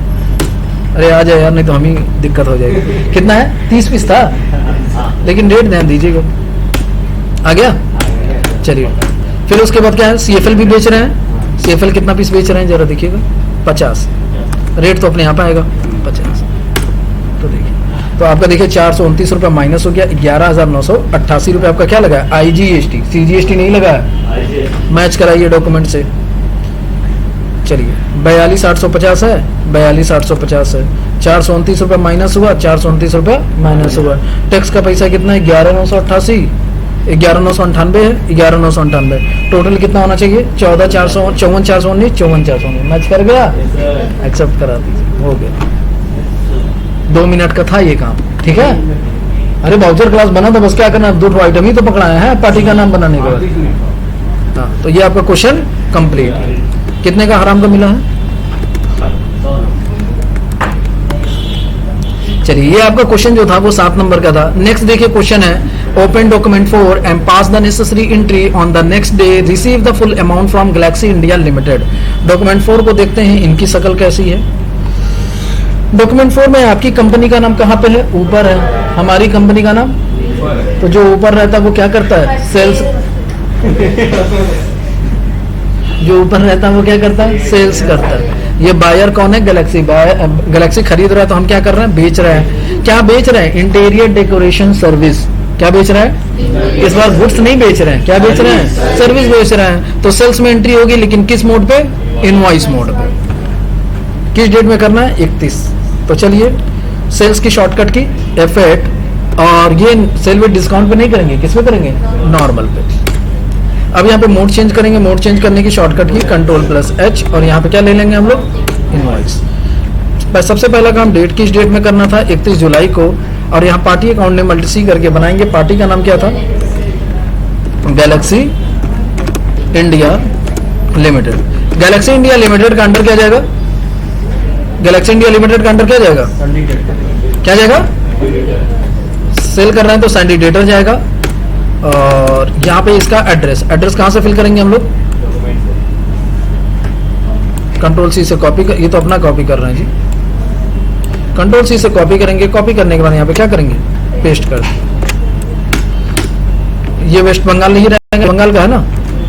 अरे आ जाए यार, नहीं तो हम ही दिक्कत हो जाएगी। कितना है, 30 पीस था, लेकिन रेट ध्यान दीजिएगा। आ गया, चलिए फिर उसके बाद क्या है, सीएफएल भी बेच रहे हैं। सीएफएल कितना पीस बेच रहे हैं जरा देखिएगा, 50। रेट तो अपने यहाँ पे आएगा 50। तो देखिए, तो आपका देखिए 429 रुपये माइनस हो गया, 11,988 रुपये आपका क्या लगा है, आईजीएसटी। सीजीएसटी नहीं लगा है, मैच कराइए डॉक्यूमेंट से। चलिए 42,850 है, 42,850 है, 429 रुपये माइनस हुआ, 429 रुपये माइनस हुआ। टैक्स का पैसा कितना है, 11,988, 11,998 है, 11,998। टोटल कितना होना चाहिए, 14,454, 419, 54,419। मैच कर गया, एक्सेप्ट करा दीजिए, हो गया। 2 मिनट का था ये काम, ठीक है। अरे बाउचर क्लास बना तो बस क्या करना, 2 आइटम ही तो पकड़ाया है पार्टी का नाम बनाने के बाद। हाँ, तो ये आपका क्वेश्चन कंप्लीट। कितने का हराम का मिला है, चलिए ये आपका क्वेश्चन जो था वो 7 नंबर का था। नेक्स्ट देखिए क्वेश्चन है, open document 4 and pass the necessary entry on the next day, receive the full amount from Galaxy India limited. Document 4 को देखते हैं, इनकी शक्ल कैसी है। डॉक्यूमेंट 4 में आपकी कंपनी का नाम कहाँ पे है, ऊपर है। हमारी कंपनी का नाम, तो जो ऊपर रहता है वो क्या करता है, सेल्स। जो ऊपर रहता है वो क्या करता है, सेल्स करता है। ये बायर कौन है, गैलेक्सी। गैलेक्सी खरीद रहा है तो हम क्या कर रहे हैं, बेच रहे हैं। क्या बेच रहे हैं, इंटीरियर डेकोरेशन सर्विस। क्या बेच रहा है, इस बार गुड्स नहीं बेच रहे हैं, क्या बेच रहे हैं, सर्विस बेच रहे हैं। तो सेल्स में एंट्री होगी, लेकिन किस मोड पे, इनवॉइस मोड पे। किस डेट में करना है, 31। तो चलिए सेल्स की शॉर्टकट की F8 और ये सेल विद डिस्काउंट पे नहीं करेंगे, किस पे करेंगे, नॉर्मल पे। अब यहाँ पे मोड चेंज करेंगे, मोड चेंज करने की शॉर्टकट की Ctrl+H, और यहाँ पे क्या ले लेंगे हम लोग, इनवॉइस। सबसे पहला काम डेट किस डेट में करना था, 31 जुलाई को, और यहाँ पार्टी अकाउंट नेम मल्टी सी करके बनाएंगे। पार्टी का नाम क्या था, Galaxy India limited. Galaxy India limited का अंडर क्या जाएगा, गैलेक्सी इंडिया लिमिटेड का अंडर क्या जाएगा, क्या जाएगा, सेल कर रहे हैं तो सैंडिडेटर जाएगा। और यहाँ पे इसका एड्रेस, एड्रेस कहाँ से फिल करेंगे हम लोग, Ctrl+C से कॉपी कर, ये तो अपना कॉपी कर रहे हैं जी, Ctrl+C से कॉपी करेंगे। कॉपी करने के बाद यहाँ पे क्या करेंगे, पेस्ट कर देंगे। ये वेस्ट बंगाल नहीं रहेगा, बंगाल का है ना।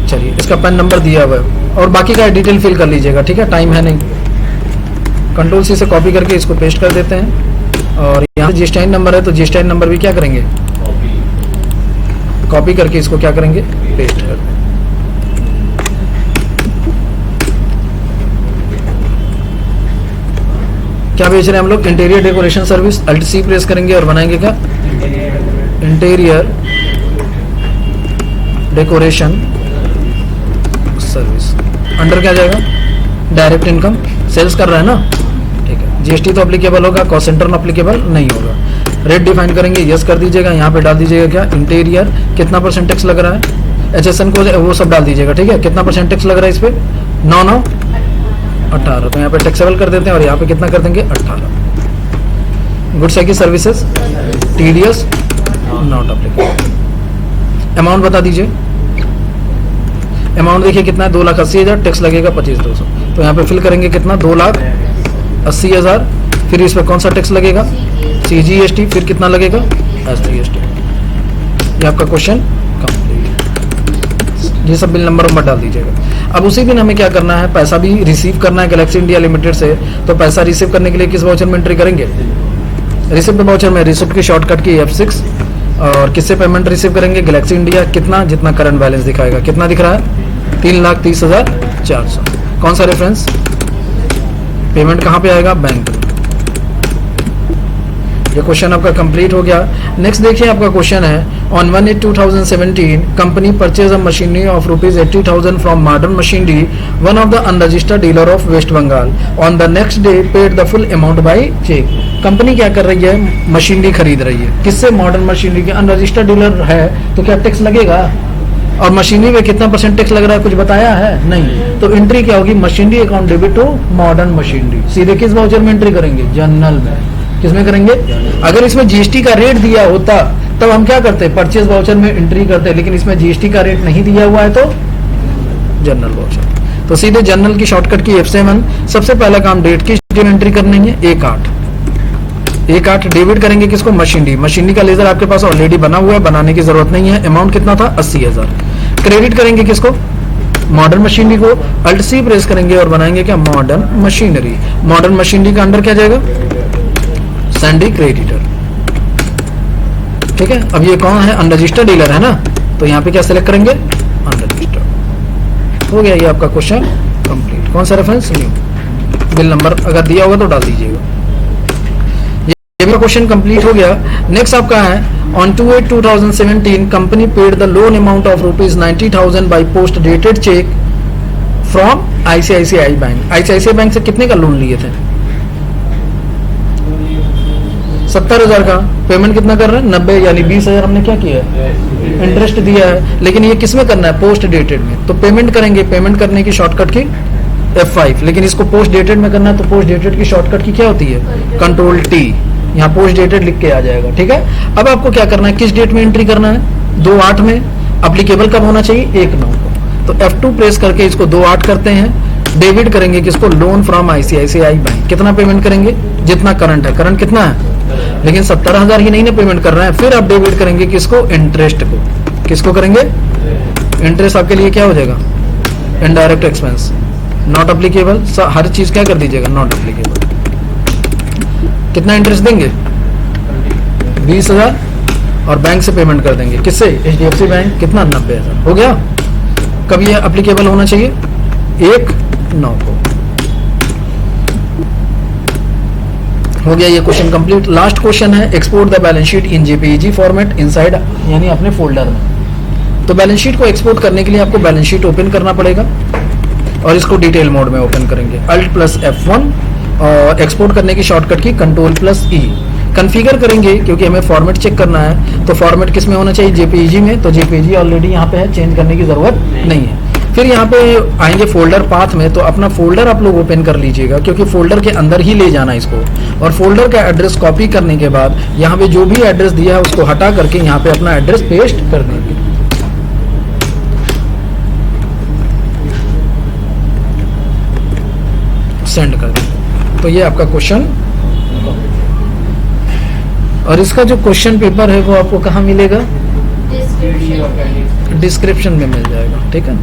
चलिए, इसका पैन नंबर दिया हुआ है और बाकी का डिटेल फिल कर लीजिएगा, ठीक है, टाइम है नहीं। Ctrl+C से कॉपी करके इसको पेस्ट कर देते हैं। और यहाँ पे GSTIN नंबर है तो GSTIN नंबर भी क्या करेंगे, कॉपी करके इसको क्या करेंगे, पेस्ट कर देंगे। क्या बेच रहे हैं हम लोग, interior decoration service. Alt+C press करेंगे और बनाएंगे क्या, इंटीरियर डेकोरेशन सर्विस। अंडर क्या जाएगा, डायरेक्ट इनकम, सेल्स कर रहा है ना, ठीक है। GST तो अप्लीकेबल होगा, कॉस्ट सेंटर में अप्लीकेबल नहीं होगा। रेट डिफाइन करेंगे, यस कर दीजिएगा। यहाँ पे डाल दीजिएगा क्या, इंटीरियर, कितना % टैक्स लग रहा है, HSN को वो सब डाल दीजिएगा, ठीक है। कितना % टैक्स लग रहा है इस पे, 9 18, तो यहाँ पे टैक्सेबल कर देते हैं। और यहाँ पे कितना कर देंगे, 18। गुड्स की services, TDS not applicable. Amount बता दीजिए, अमाउंट देखिए कितना है, 2,80,000, टैक्स लगेगा 25,200। तो यहाँ पे फिल करेंगे कितना, 2,80,000। फिर इस पर कौन सा टैक्स लगेगा, CGST, फिर कितना लगेगा, SGST। ये आपका क्वेश्चन कंप्लीट। ये सब बिल नंबर नंबर डाल दीजिएगा। अब उसी दिन हमें क्या करना है, पैसा भी रिसीव करना है गैलेक्सी इंडिया लिमिटेड से। तो पैसा रिसीव करने के लिए किस वाउचर में एंट्री करेंगे, रिसिप्ट वाउचर में। रिसिप्ट की शॉर्टकट की F6। और किससे पेमेंट रिसीव करेंगे, गैलेक्सी इंडिया। कितना, जितना करंट बैलेंस दिखाएगा, कितना दिख रहा है, 3,30,400। कौन सा रेफरेंस, पेमेंट कहाँ पे आएगा, बैंक में। ये क्वेश्चन आपका कंप्लीट हो गया। नेक्स्ट देखिए आपका क्वेश्चन है, on 1/8/2017 company purchase a machinery of ₹80,000 from modern machinery, one of the unregistered dealer of West Bengal. On the next day paid the full amount by cheque. Company क्या कर रही है, मशीनरी खरीद रही है, किससे, मॉडर्न मशीनरी के। अनरजिस्टर्ड डीलर है तो क्या टैक्स लगेगा, और मशीनरी में कितना % टैक्स लग रहा है, कुछ बताया है नहीं। तो एंट्री क्या होगी, machinery account debit to modern machinery. सीधे किस वाउचर में एंट्री करेंगे, जनरल में। किसमें करेंगे, अगर इसमें GST का रेट दिया होता तब हम क्या करते, परचेज वाउचर में एंट्री करते, लेकिन इसमें GST का रेट नहीं दिया हुआ है तो जनरल वाउचर। तो सीधे जनरल की शॉर्टकट की F7। सबसे पहला काम डेट की एंट्री करनी है, 1/8 डेबिट करेंगे किसको, मशीनरी। मशीनरी का लेजर आपके पास ऑलरेडी बना हुआ है, बनाने की जरूरत नहीं है। अमाउंट कितना था, 80,000। क्रेडिट करेंगे किसको, मॉडर्न मशीनरी को। Alt+C प्रेस करेंगे और बनाएंगे क्या, मॉडर्न मशीनरी। मॉडर्न मशीनरी का अंडर क्या जाएगा, सैंडी क्रेडिटर, ठीक है। अब ये कौन है, अनरजिस्टर्ड डीलर है ना, तो यहाँ पे क्या सिलेक्ट करेंगे, अनरजिस्टर्ड। हो गया ये आपका क्वेश्चन कंप्लीट। कौन सा रेफरेंस, न्यू। बिल नंबर अगर दिया होगा तो डाल दीजिएगा। ये भी क्वेश्चन कंप्लीट हो गया। नेक्स्ट आपका है, on 2/8/2017 company paid the loan amount of ₹90,000 by post dated cheque from ICICI bank. ICICI bank से कितने का लोन लिए थे, 70,000 का। पेमेंट कितना कर रहे हैं, 90, यानी 20,000 हमने क्या किया है, इंटरेस्ट दिया है। लेकिन ये किस में करना है, पोस्ट डेटेड में। तो पेमेंट करेंगे, पेमेंट करने की शॉर्टकट की F5, लेकिन इसको पोस्ट डेटेड में करना है तो पोस्ट डेटेड की शॉर्टकट की क्या होती है, Ctrl+T। यहाँ पोस्ट डेटेड लिख के आ जाएगा, ठीक है। अब आपको क्या करना है, किस डेट में एंट्री करना है, 2/8 में। अप्लीकेबल कब होना चाहिए, 1/9 को। तो F2 प्रेस करके इसको 2/8 करते हैं। डेबिट करेंगे किसको, लोन फ्रॉम ICICI बैंक। कितना पेमेंट करेंगे, जितना करंट है। करंट कितना है, लेकिन 70,000 ही नहीं ना पेमेंट कर रहे हैं। फिर आप डेबिट करेंगे किसको, इंटरेस्ट को। किसको करेंगे, इंटरेस्ट आपके लिए क्या हो जाएगा, इनडायरेक्ट एक्सपेंस, नॉट अप्लीकेबल। हर चीज क्या कर दीजिएगा, नॉट अप्लीकेबल। कितना इंटरेस्ट देंगे, 20,000, और बैंक से पेमेंट कर देंगे किससे, HDFC बैंक। कितना, 90,000। हो गया। कब ये अप्लीकेबल होना चाहिए, 1/9 को। हो गया ये क्वेश्चन कंप्लीट। लास्ट क्वेश्चन है export the balance sheet in JPEG format inside, यानी अपने फोल्डर में। तो बैलेंस शीट को एक्सपोर्ट करने के लिए आपको बैलेंस शीट ओपन करना पड़ेगा और इसको डिटेल मोड में ओपन करेंगे, Alt + F1, और एक्सपोर्ट करने की शॉर्टकट की Ctrl + E। कॉन्फ़िगर करेंगे क्योंकि हमें फॉर्मेट चेक करना है, तो फॉर्मेट किस में होना चाहिए, जेपीईजी में। तो जेपीईजी ऑलरेडी यहाँ पे है, चेंज करने की जरूरत नहीं है। फिर यहाँ पे आएंगे फोल्डर पाथ में, तो अपना फोल्डर आप लोग ओपन कर लीजिएगा क्योंकि फोल्डर के अंदर ही ले जाना है इसको। और फोल्डर का एड्रेस कॉपी करने के बाद यहाँ पे जो भी एड्रेस दिया है उसको हटा करके यहाँ पे अपना एड्रेस पेस्ट कर देंगे। सेंड कर देंगे। तो ये आपका क्वेश्चन, और इसका जो क्वेश्चन पेपर है वो आपको कहाँ मिलेगा, डिस्क्रिप्शन डिस्क्रिप्शन में मिल जाएगा, ठीक है।